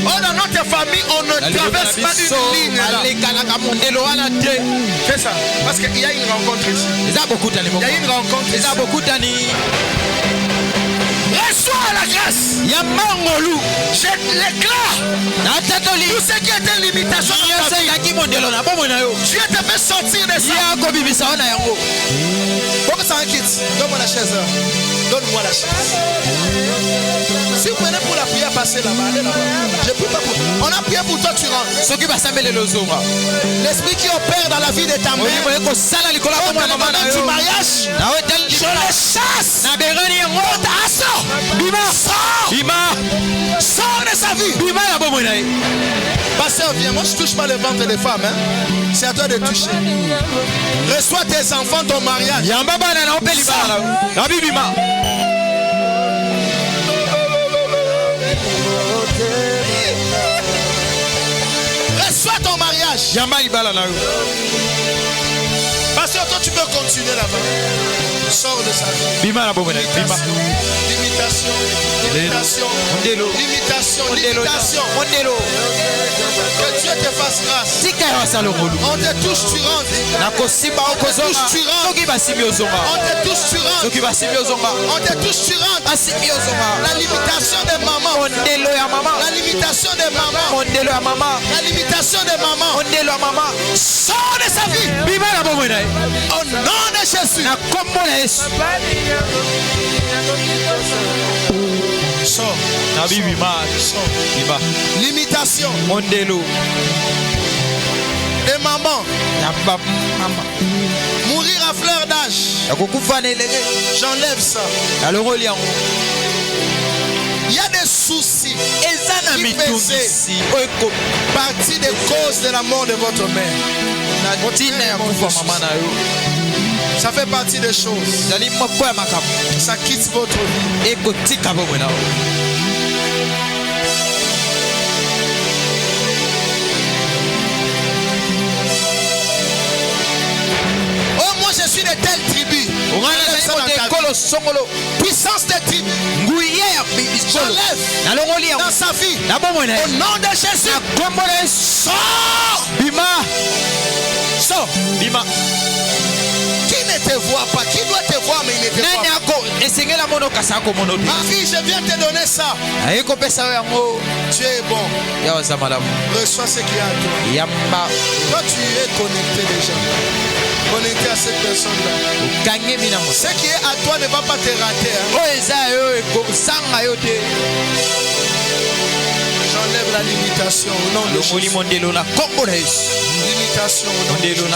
B: Oh, dans notre famille, on ne traverse pas d'une ligne. C'est ça. Parce qu'il y a une rencontre ici. Il y a une rencontre ici. Reçois la grâce. Je l'éclate. Tout ce qui était limitation dans ta vie, Dieu te fait sortir de ça. Pourquoi ça inquiète? Donne-moi la chaise. Donne-moi la chaise. Si vous venez pour la prière, passez là-bas. Allez là-bas. Je prie pas pour toi. On a prié pour toi, tu rentres. L'esprit qui opère dans la vie de ta mère, dans le mariage, je le chasse. viens. Moi, je touche pas le ventre des femmes. Hein. C'est à toi de toucher. Reçois tes enfants, ton mariage. Reçois ton mariage. Parce que toi, tu peux continuer là-bas. Sors de ça. Limitation. Que Dieu te fasse grâce. On te touche, tu rentres. On te touche, tu rentres. On te touche, tu rentres. On te touche, tu rentres. La limitation des mamans. La limitation des mamans. La limitation des mamans. Sors de sa vie. Au nom de Jésus. Sors. Limitation. Des mamans. Mourir à fleur d'âge. J'enlève ça. Il y a des soucis qui faisaient partie des causes de la mort de votre mère. Ça fait partie des choses. Ça quitte votre vie. Oh, moi je suis de telle tribu. Puissance des tribus. J'enlève dans sa vie. Au nom de Jésus. Sors. Sors. Qui ne te voit pas? Qui doit te voir mais il ne te voit pas? Ma fille, je viens te donner ça. Tu es bon. Reçois ce qui est à toi. Toi, tu es connecté déjà. Connecté à cette personne-là. Ce qui est à toi ne va pas te rater. Hein? J'enlève la limitation au nom de Jésus. Limitation au nom de Jésus.